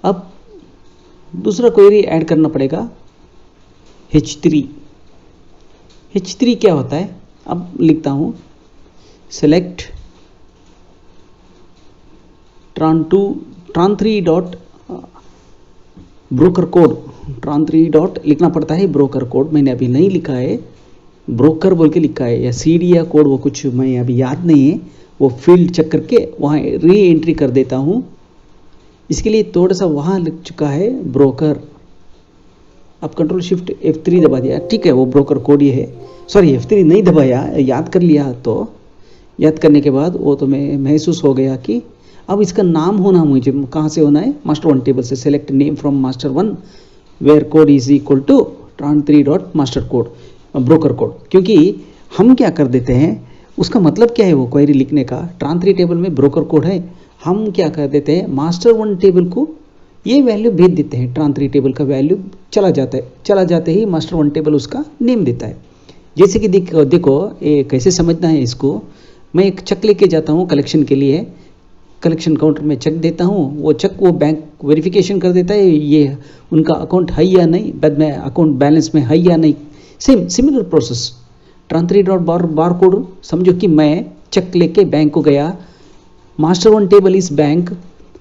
अब दूसरा क्वेरी ऐड करना पड़ेगा, H3 क्या होता है। अब लिखता हूं select tran3 dot broker code, tran3 dot लिखना पड़ता है ब्रोकर कोड, मैंने अभी नहीं लिखा है, ब्रोकर बोल के लिखा है, या CD या कोड वो कुछ मैं अभी याद नहीं है, वो फील्ड चेक करके वहाँ री एंट्री कर देता हूँ। इसके लिए थोड़ा सा वहाँ लिख चुका है ब्रोकर। अब कंट्रोल शिफ्ट F3 दबा दिया, ठीक है, वो ब्रोकर कोड ही है। सॉरी F3 नहीं दबाया, याद कर लिया। तो याद करने के बाद वो तो मैं महसूस हो गया कि अब इसका नाम होना मुझे कहाँ से होना है, मास्टर वन टेबल से। Select name from master one where code is equal to tran3 dot master code broker code. क्योंकि हम क्या कर देते हैं, उसका मतलब क्या है वो क्वेरी लिखने का, tran3 टेबल में ब्रोकर कोड है, हम क्या कर देते हैं मास्टर वन टेबल को ये वैल्यू भेज देते हैं। tran3 टेबल का वैल्यू चला जाते ही मास्टर वन टेबल उसका नेम देता है। जैसे कि देखो ये कैसे समझना है इसको। मैं एक चेक लेके जाता हूँ कलेक्शन के लिए, कलेक्शन काउंटर में चेक देता हूँ, वो चेक वो बैंक वेरिफिकेशन कर देता है ये उनका अकाउंट है या नहीं, बाद में अकाउंट बैलेंस में है या नहीं। Same similar process tran3 dot bar code. समझो कि मैं चेक लेके बैंक को गया, मास्टर वन टेबल इस बैंक,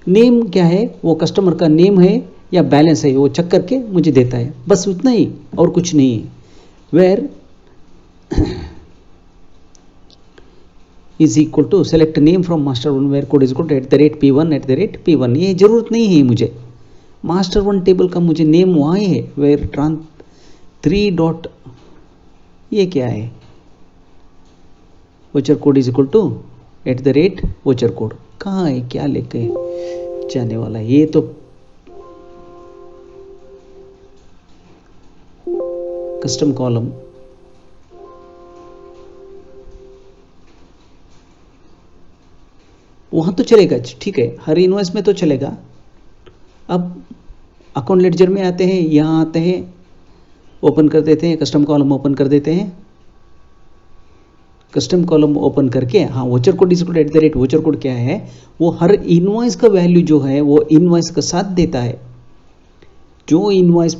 नेम क्या है, वो कस्टमर का नेम है या बैलेंस है, वो चेक करके मुझे देता है, बस उतना ही और कुछ नहीं है। Where is equal to select name from master one where code is equal to @P1 ये जरूरत नहीं है मुझे, मास्टर वन टेबल का मुझे नेम वहाँ है। वेयर tran3 डॉट ये क्या है, voucher code is equal to @voucher code. कहाँ है, क्या लेके जाने वाला है, ये तो कस्टम कॉलम वहाँ तो चलेगा, ठीक है, हर इनवॉइस में तो चलेगा। अब अकाउंट लेडजर में आते हैं, यहाँ आते हैं, ओपन कर देते हैं, कस्टम कॉलम ओपन कर देते हैं। कस्टम कॉलम ओपन करके हाँ voucher code is equal to voucher code क्या है, वो हर इनवॉइस का वैल्यू जो है वो इनवॉइस का साथ देता है। जो इनवॉइस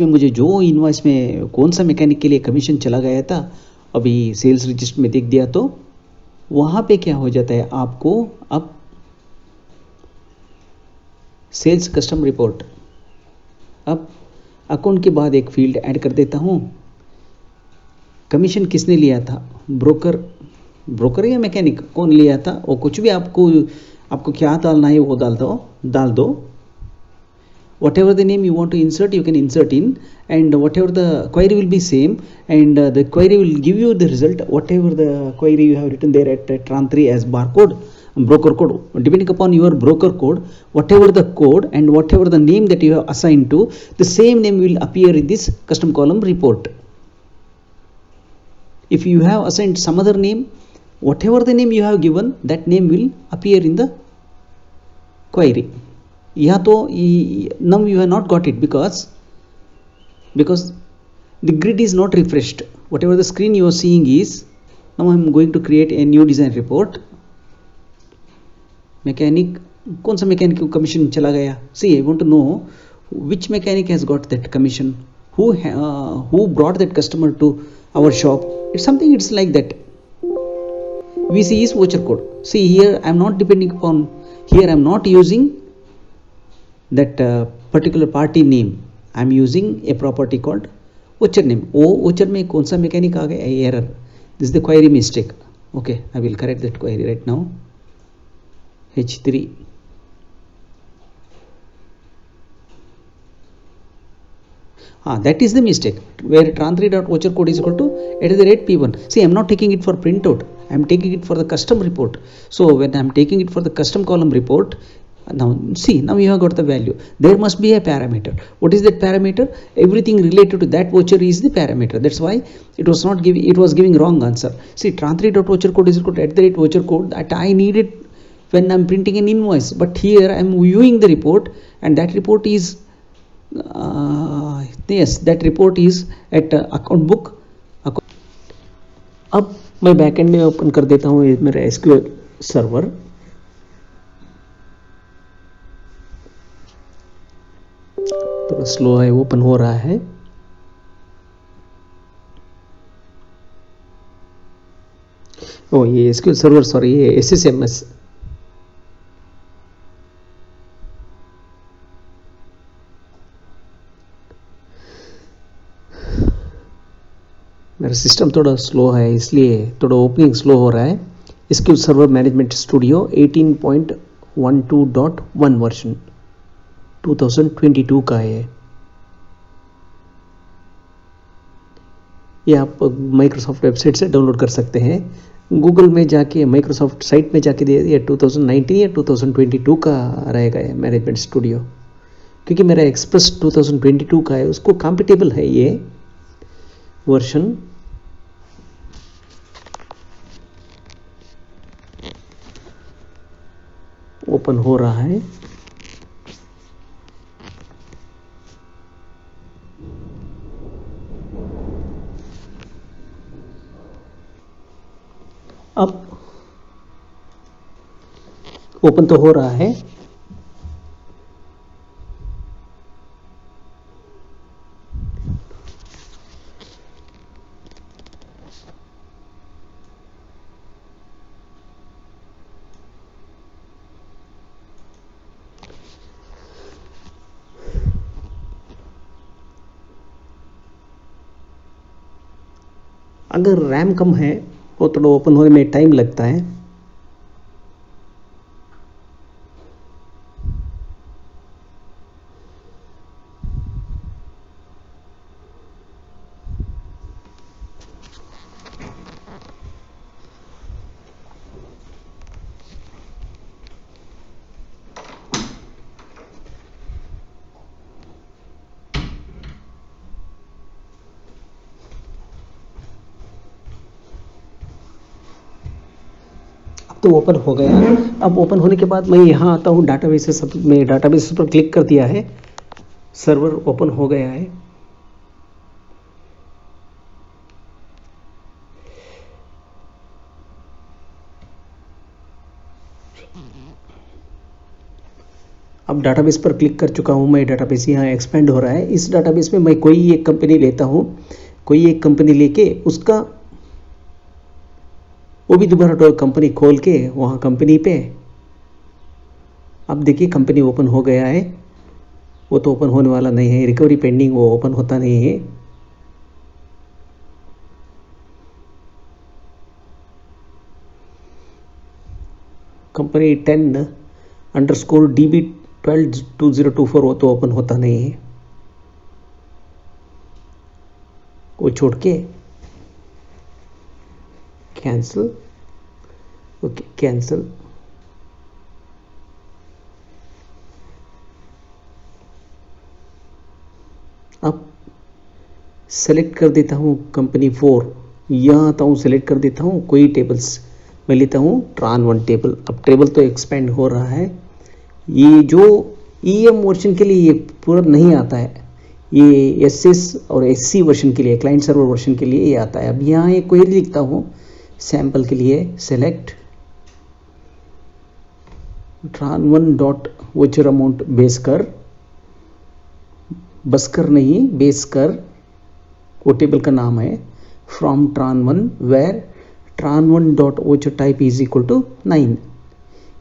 में कौन सा मैकेनिक के लिए कमीशन चला गया था, अभी सेल्स रजिस्टर में देख दिया तो वहाँ पे क्या हो जाता है आपको, अब सेल्स कस्टम रिपोर्ट, अब अकाउंट के बाद एक फील्ड ऐड कर देता हूँ, कमीशन किसने लिया था, ब्रोकर ब्रोकर या मैकेनिक कौन लिया था, वो कुछ भी आपको क्या डालना है वो डाल दो. Whatever the name you want to insert, you can insert in, and whatever the query will be same, and the query will give you the result whatever the query you have written there at tran3 as barcode, broker code. Depending upon your broker code, whatever the code and whatever the name that you have assigned to, the same name will appear in this custom column report. If you have assigned some other name, whatever the name you have given, that name will appear in the query. Yeah, तो now you have not got it because the grid is not refreshed. Whatever the screen you are seeing is, now I am going to create a new design report. Mechanic, कौन सा mechanic को commission चला गया? See, I want to know which mechanic has got that commission, who brought that customer to our shop. It's like that. VC is voucher code. See here, I am not depending upon, here I am not using that particular party name. I am using a property called voucher name. Voucher में कौन सा mechanic आ गया? Error. This is the query mistake. Okay, I will correct that query right now. H3. That is the mistake where tran3.voucher code is equal to @P1. See, I am not taking it for printout. I am taking it for the custom report. So when I am taking it for the custom column report, now see, now you have got the value. There must be a parameter. What is that parameter? Everything related to that voucher is the parameter. That's why it was not giving, it was giving wrong answer. See, tran3.voucher code is equal to @voucher code that I needed when I'm printing an invoice. But here I'm viewing the report, and that report is yes, that report is at account book. अब मैं बैकएंड में ओपन कर देता हूँ मेरा SQL सर्वर. थोड़ा स्लो है, ओपन हो रहा है. ये SQL सर्वर, सॉरी, ये SSMS. मेरा सिस्टम थोड़ा स्लो है, इसलिए थोड़ा ओपनिंग स्लो हो रहा है. SQL server management studio 18.12.1 version 2022 का है. ये आप माइक्रोसॉफ्ट वेबसाइट से डाउनलोड कर सकते हैं. गूगल में जाके, माइक्रोसॉफ्ट साइट में जाके ये 2019 या 2022 का रहेगा ये मैनेजमेंट स्टूडियो, क्योंकि मेरा एक्सप्रेस 2022 का है, उसको कंपैटिबल है ये वर्जन. ओपन हो रहा है. अब ओपन तो हो रहा है. अगर रैम कम है वो थोड़ा ओपन होने में टाइम लगता है. तो ओपन हो गया. अब ओपन होने के बाद मैं यहाँ आता हूँ डाटाबेस में, डाटाबेस पर क्लिक कर दिया है. सर्वर ओपन हो गया है. अब डाटाबेस पर क्लिक कर चुका हूँ मैं. डाटाबेस यहाँ एक्सपेंड हो रहा है. इस डाटाबेस में मैं कोई एक कंपनी लेता हूँ. कोई एक कंपनी लेके उसका वो भी दोबारा कंपनी खोल के वहाँ कंपनी पे, अब देखिए कंपनी ओपन हो गया है. वो तो ओपन होने वाला नहीं है, रिकवरी पेंडिंग, वो ओपन होता नहीं है. कंपनी 10_DB122024 वो तो ओपन होता नहीं है, वो छोड़ के कैंसिल, ओके कैंसिल। अब सेलेक्ट कर देता हूँ कंपनी 4, यहाँ आता हूँ सेलेक्ट कर देता हूँ कोई टेबल्स, मैं लेता हूँ tran1 टेबल। अब टेबल तो एक्सपेंड हो रहा है, ये जो EM वर्जन के लिए ये पूरा नहीं आता है, ये SS और SC वर्जन के लिए, क्लाइंट सर्वर वर्जन के लिए ये आता है। अब यहाँ एक क्वेरी लिखता हूँ सैम्पल के लिए, select tran1 dot voucher amount base कर, बस कर नहीं बेस कर, वो टेबल का नाम है, from tran1 where tran1 dot voucher type is equal to 9।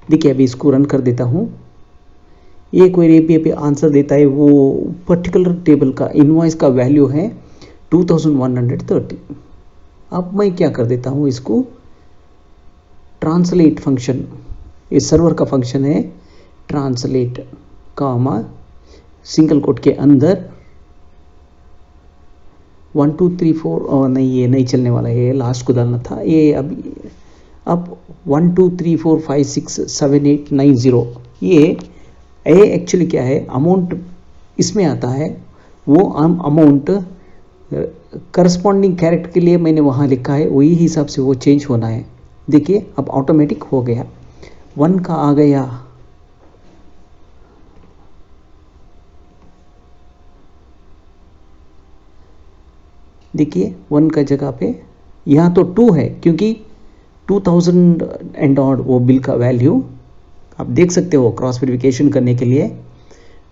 देखिए अभी इसको रन कर देता हूँ, ये क्वेरी पे आंसर देता है, वो पर्टिकुलर टेबल का इनवॉइस का वैल्यू है 2130। अब मैं क्या कर देता हूँ, इसको ट्रांसलेट फंक्शन, ये सर्वर का फंक्शन है, ट्रांसलेट कामा सिंगल कोट के अंदर 1 2 3 4, और नहीं ये नहीं चलने वाला है, लास्ट को डालना था ये। अब 1 2 3 4 5 6 7 8 9 0, ये एक्चुअली क्या है, अमाउंट इसमें आता है, वो अमाउंट करस्पॉन्डिंग कैरेक्टर के लिए मैंने वहाँ लिखा है, वही हिसाब से वो चेंज होना है। देखिए अब ऑटोमेटिक हो गया, 1 का आ गया, देखिए 1 का जगह पे यहाँ तो 2 है, क्योंकि 2000 एंड ऑड वो बिल का वैल्यू आप देख सकते हो। क्रॉस वेरिफिकेशन करने के लिए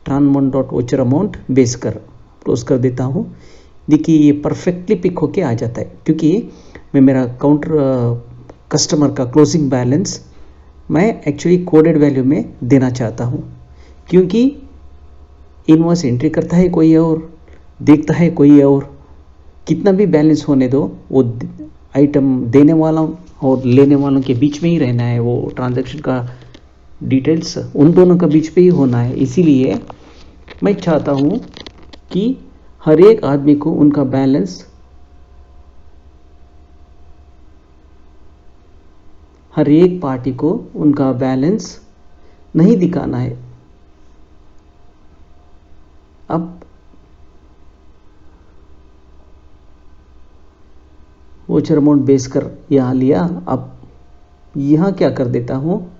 tran1 dot voucher amount base कर क्लोज कर देता हूँ। देखिए ये परफेक्टली पिक होके आ जाता है, क्योंकि मैं मेरा काउंटर कस्टमर का क्लोजिंग बैलेंस मैं एक्चुअली कोडेड वैल्यू में देना चाहता हूँ, क्योंकि इनवॉइस एंट्री करता है कोई और, देखता है कोई और, कितना भी बैलेंस होने दो, वो आइटम देने वाला और लेने वालों के बीच में ही रहना है, वो ट्रांजैक्शन का डिटेल्स उन दोनों का बीच पे ही होना है। इसीलिए मैं चाहता हूँ कि हर एक आदमी को उनका बैलेंस, हर एक पार्टी को उनका बैलेंस नहीं दिखाना है। अब वोचर अमाउंट बेस कर यहाँ लिया, अब यहाँ क्या कर देता हूँ,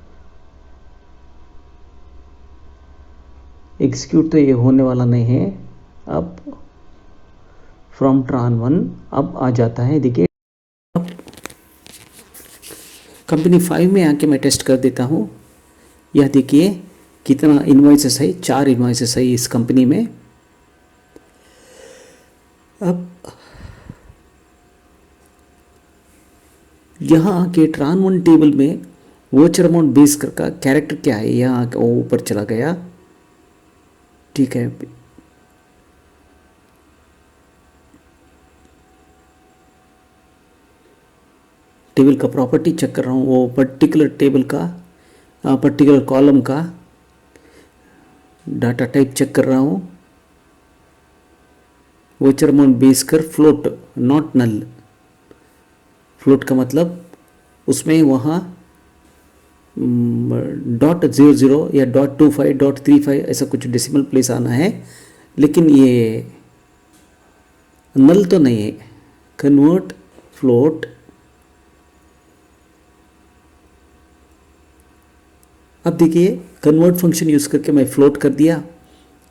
एग्जीक्यूट तो ये होने वाला नहीं है। अब फ्रॉम tran1 अब आ जाता है, देखिए अब कंपनी 5 में आके मैं टेस्ट कर देता हूँ। यह देखिए कितना इनवॉइसेस है, 4 इनवॉइसेस है इस कंपनी में। अब यहाँ आके tran1 टेबल में वोचर अमाउंट बेस कर का कैरेक्टर क्या है, यहाँ वो ऊपर चला गया, ठीक है। टेबल का प्रॉपर्टी चेक कर रहा हूँ, वो पर्टिकुलर टेबल का पर्टिकुलर कॉलम का डाटा टाइप चेक कर रहा हूँ। वोचर अमाउंट बेस कर फ्लोट नॉट नल, फ्लोट का मतलब उसमें वहाँ .00 या .25 .35 ऐसा कुछ डेसिमल प्लेस आना है, लेकिन ये नल तो नहीं है। कन्वर्ट फ्लोट, अब देखिए कन्वर्ट फंक्शन यूज करके मैं फ्लोट कर दिया।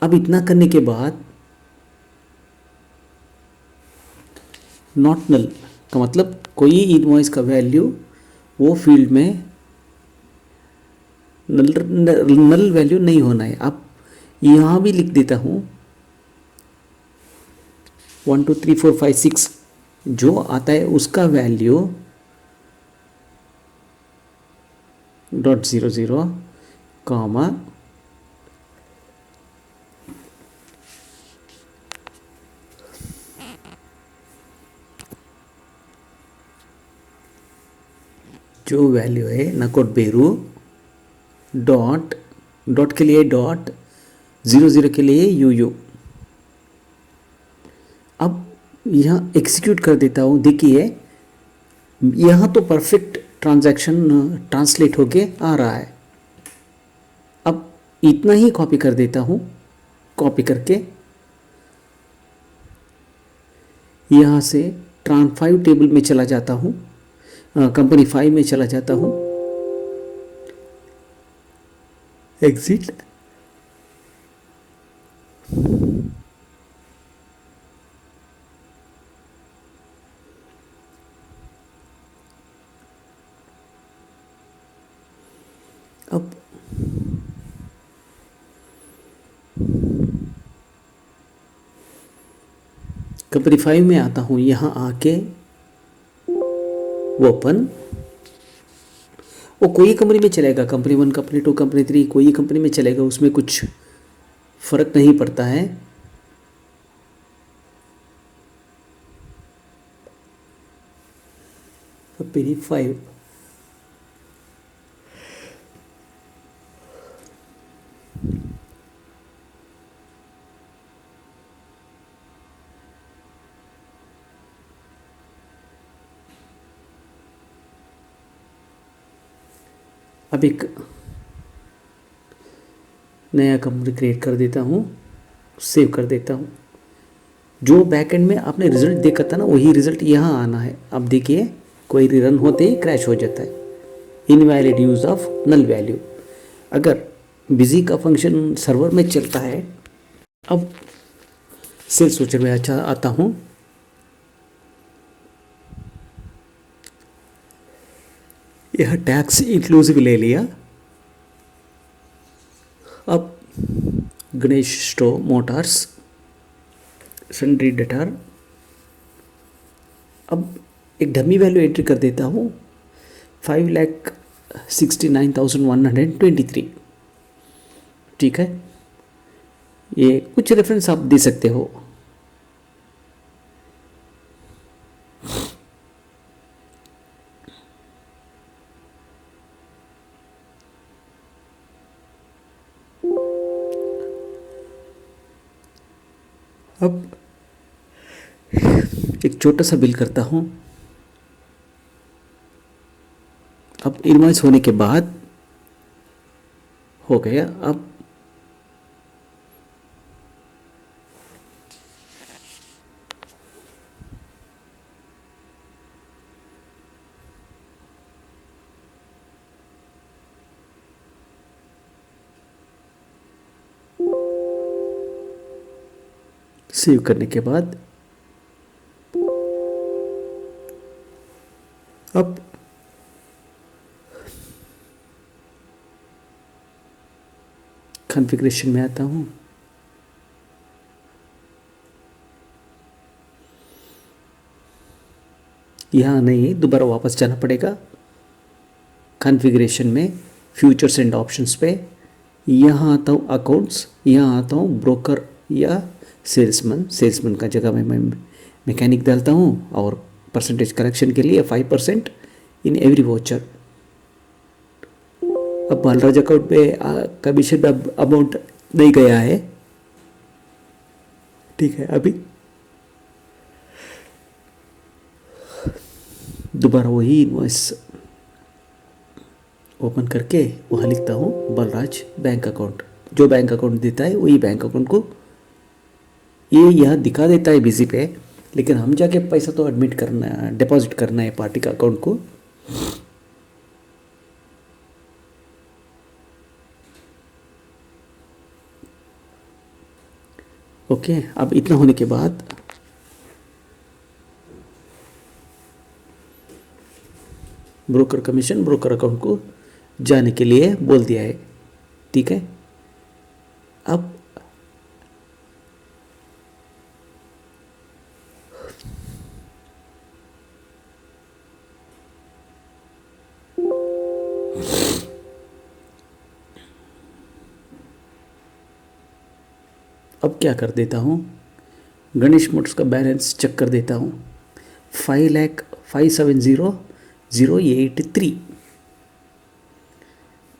अब इतना करने के बाद नॉट नल का मतलब कोई इनवॉइस का वैल्यू वो फील्ड में नल वैल्यू नहीं होना है। अब यहाँ भी लिख देता हूँ 1 2 3 4 5 6 जो आता है उसका वैल्यू .00 कॉमा जो वैल्यू है नकोट बेरू डॉट, डॉट के लिए डॉट, 00 के लिए यू। अब यहाँ एग्जीक्यूट कर देता हूँ। देखिए यहाँ तो परफेक्ट ट्रांजैक्शन ट्रांसलेट होके आ रहा है। अब इतना ही कॉपी कर देता हूँ। कॉपी करके यहाँ से ट्रांस 5 टेबल में चला जाता हूँ, कंपनी 5 में चला जाता हूँ, एग्जिट। अब कंपनी 5 में आता हूँ, यहाँ आके ओपन। वो कोई कंपनी में चलेगा, कंपनी 1, कंपनी 2, कंपनी 3, कोई कंपनी में चलेगा, उसमें कुछ फर्क नहीं पड़ता है। कंपनी 5 अब एक नया कंपनी क्रिएट कर देता हूँ, सेव कर देता हूँ। जो बैकएंड में आपने रिजल्ट देखा था ना, वही रिजल्ट यहाँ आना है। अब देखिए क्वेरी रन होते ही क्रैश हो जाता है, invalid use of null value. अगर बिजी का फंक्शन सर्वर में चलता है। अब सेल्स सोचर में अच्छा आता हूँ। यह टैक्स इंक्लूसिव ले लिया। अब गणेश स्टो मोटर्स सन्ड्री डेटार। अब एक डमी वैल्यू एंट्री कर देता हूँ, 5,69,123। ठीक है, ये कुछ रेफरेंस आप दे सकते हो। अब एक छोटा सा बिल करता हूँ। अब इनवॉइस होने के बाद हो गया। अब सेव करने के बाद अब कॉन्फ़िगरेशन में आता हूँ। यहाँ नहीं, दोबारा वापस जाना पड़ेगा कॉन्फ़िगरेशन में, फ्यूचर्स एंड ऑप्शंस पे। यहाँ आता हूँ अकाउंट्स, यहाँ आता हूँ ब्रोकर या सेल्समैन। सेल्समैन का जगह में मैं मैकेनिक डालता हूँ और परसेंटेज करेक्शन के लिए 5% इन एवरी वोचर। अब बालराज अकाउंट पे कमीशन अमाउंट नहीं गया है। ठीक है, अभी दोबारा वही इनवॉइस ओपन करके वहाँ लिखता हूँ बलराज बैंक अकाउंट। जो बैंक अकाउंट देता है वही बैंक अकाउंट को ये यहाँ दिखा देता है बिजी पे, लेकिन हम जाके पैसा तो एडमिट करना है, डिपॉजिट करना है पार्टी का अकाउंट को। ओके, अब इतना होने के बाद ब्रोकर कमीशन ब्रोकर अकाउंट को जाने के लिए बोल दिया है। ठीक है, अब क्या कर देता हूँ, गणेश मोटर्स का बैलेंस चेक कर देता हूँ। 5,05,70,083।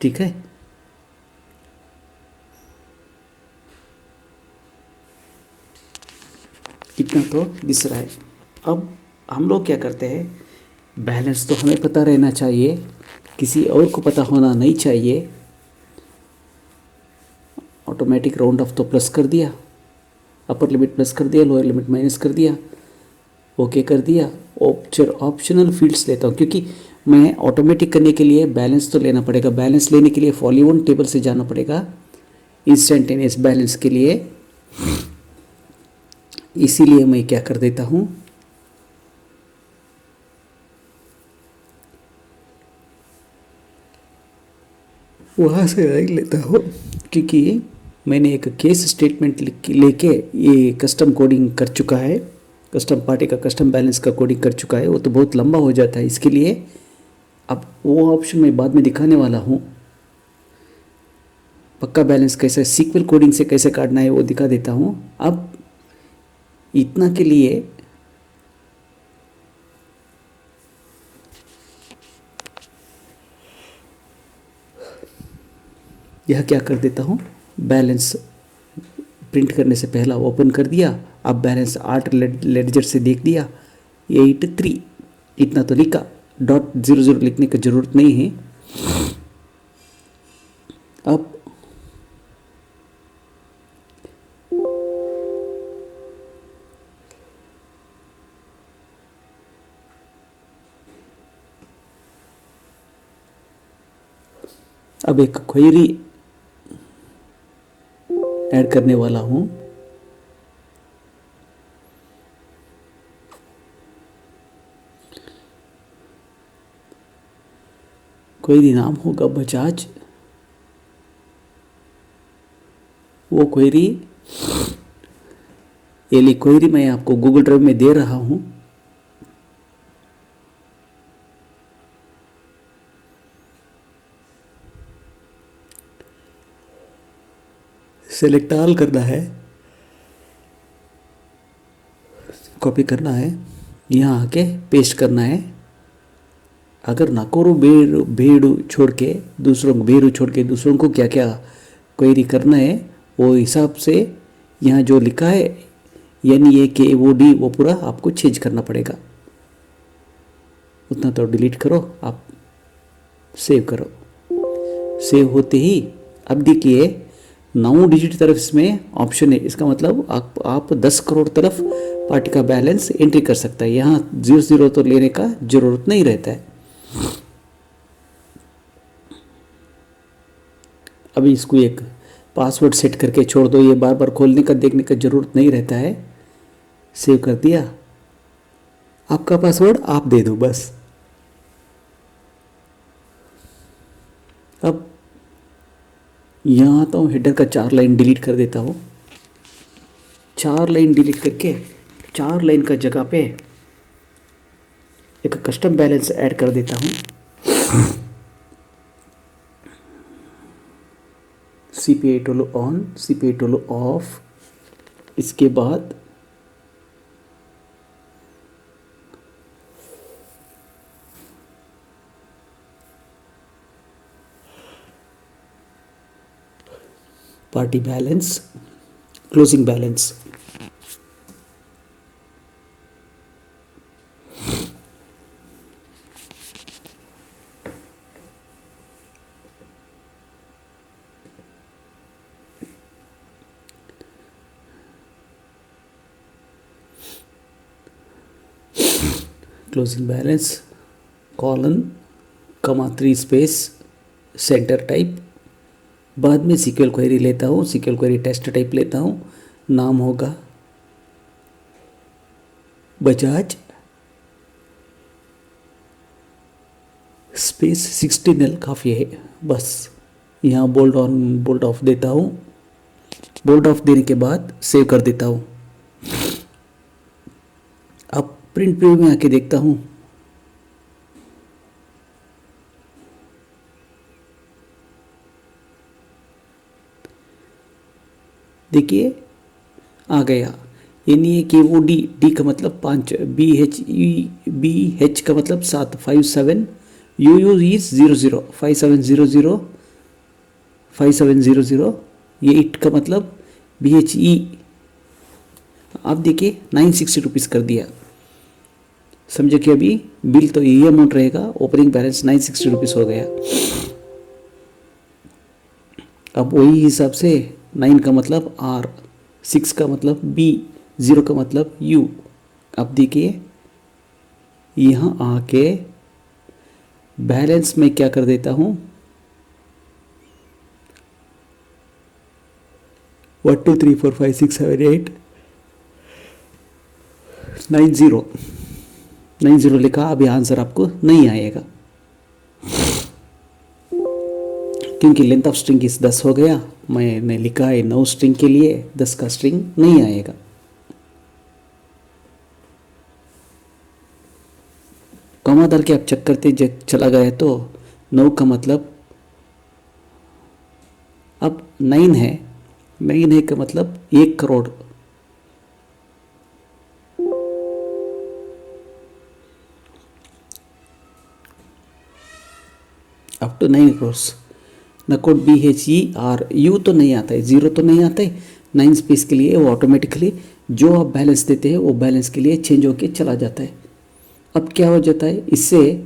ठीक है, इतना तो दिस रहा है। अब हम लोग क्या करते हैं, बैलेंस तो हमें पता रहना चाहिए, किसी और को पता होना नहीं चाहिए। ऑटोमेटिक राउंड ऑफ तो प्लस कर दिया, अपर लिमिट प्लस कर दिया, लोअर लिमिट माइनस कर दिया, ओके कर दिया। ऑप्शनल फील्ड्स लेता हूँ क्योंकि मैं ऑटोमेटिक करने के लिए बैलेंस तो लेना पड़ेगा। बैलेंस लेने के लिए फॉलोइंग टेबल से जाना पड़ेगा इंस्टेंटेनियस बैलेंस के लिए। इसीलिए मैं क्या कर देता हूँ, वहाँ से रख लेता हूँ, क्योंकि मैंने एक केस स्टेटमेंट लेके ये कस्टम कोडिंग कर चुका है, कस्टम पार्टी का कस्टम बैलेंस का कोडिंग कर चुका है। वो तो बहुत लंबा हो जाता है, इसके लिए अब वो ऑप्शन मैं बाद में दिखाने वाला हूँ। पक्का बैलेंस कैसे सीक्वल कोडिंग से कैसे काटना है वो दिखा देता हूँ। अब इतना के लिए यह क्या कर देता हूँ, बैलेंस प्रिंट करने से पहला ओपन कर दिया। अब बैलेंस 8 लेडजर से देख दिया 83, इतना तो लिखा, .00 लिखने की ज़रूरत नहीं है। अब एक क्वेरी ऐड करने वाला हूँ। क्वेरी नाम होगा बजाज। वो क्वेरी, ये क्वेरी मैं आपको गूगल ड्राइव में दे रहा हूँ। सेलेक्ट ऑल करना है, कॉपी करना है, यहाँ आके पेस्ट करना है। अगर नाकोरू बेड़ू छोड़ के दूसरों को क्या क्या क्वेरी करना है वो हिसाब से यहाँ जो लिखा है NAKOD वो पूरा आपको चेंज करना पड़ेगा। उतना तो डिलीट करो, आप सेव करो। सेव होते ही अब देखिए 9 डिजिट तरफ इसमें ऑप्शन है। इसका मतलब आप 10 करोड़ तरफ पार्टी का बैलेंस एंट्री कर सकता है। यहाँ 00 तो लेने का जरूरत नहीं रहता है। अभी इसको एक पासवर्ड सेट करके छोड़ दो, ये बार बार खोलने का देखने का जरूरत नहीं रहता है। सेव कर दिया, आपका पासवर्ड आप दे दो बस। अब यहाँ आता हूँ, हेडर का 4 लाइन डिलीट कर देता हूँ। 4 लाइन डिलीट करके 4 लाइन का जगह पे एक कस्टम बैलेंस ऐड कर देता हूँ। CPI Tolo on, CPI Tolo of. इसके बाद party balance, closing balance. Closing balance colon कमा 3 स्पेस सेंटर टाइप। बाद में सीक्वल क्वेरी लेता हूँ, सीक्वल क्वेरी टेस्ट टाइप लेता हूँ। नाम होगा बजाज स्पेस 16L काफ़ी है बस। यहाँ बोल्ड ऑन बोल्ड ऑफ देता हूँ। बोल्ड ऑफ देने के बाद सेव कर देता हूँ। अब प्रिंट प्रीव्यू में आके देखता हूँ। देखिए आ गया NAKOD, डी का मतलब 5, BH का मतलब 7, 57, UU is 00, 5700, 5700। ये 8 का मतलब BHE आप देखिए 960 रुपीज़ कर दिया। समझे कि अभी बिल तो यही अमाउंट रहेगा, ओपनिंग बैलेंस 960 रुपीज़ हो गया। अब वही हिसाब से 9 का मतलब R, 6 का मतलब B, 0 का मतलब U। अब देखिए यहाँ आके बैलेंस में क्या कर देता हूँ, 1 2 3 4 5 6 7 8 90 लिखा। अभी आंसर आपको नहीं आएगा क्योंकि लेंथ ऑफ स्ट्रिंग इस 10 हो गया। मैंने लिखा है 9 स्ट्रिंग के लिए, 10 का स्ट्रिंग नहीं आएगा। कॉमा डाल के आप चेक करते चला गया तो 9 का मतलब अब 9 है, 9 है का मतलब 1 करोड़। Up to 9 crores. नकोड BHER, यू तो नहीं आता है, 0 तो नहीं आता है। 9 स्पेस के लिए वो ऑटोमेटिकली जो आप बैलेंस देते हैं वो बैलेंस के लिए चेंज होके चला जाता है। अब क्या हो जाता है, इससे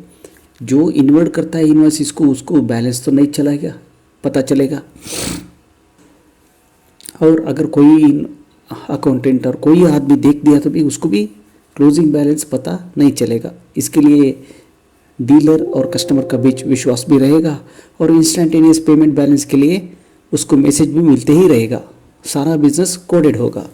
जो इन्वर्ट करता है इनवॉइस इसको, उसको बैलेंस तो नहीं चलेगा, पता चलेगा। और अगर कोई अकाउंटेंट और कोई आदमी देख दिया तो भी उसको भी क्लोजिंग बैलेंस पता नहीं चलेगा। इसके लिए डीलर और कस्टमर का बीच विश्वास भी रहेगा और इंस्टेंटेनियस पेमेंट बैलेंस के लिए उसको मैसेज भी मिलते ही रहेगा। सारा बिजनेस कोडेड होगा।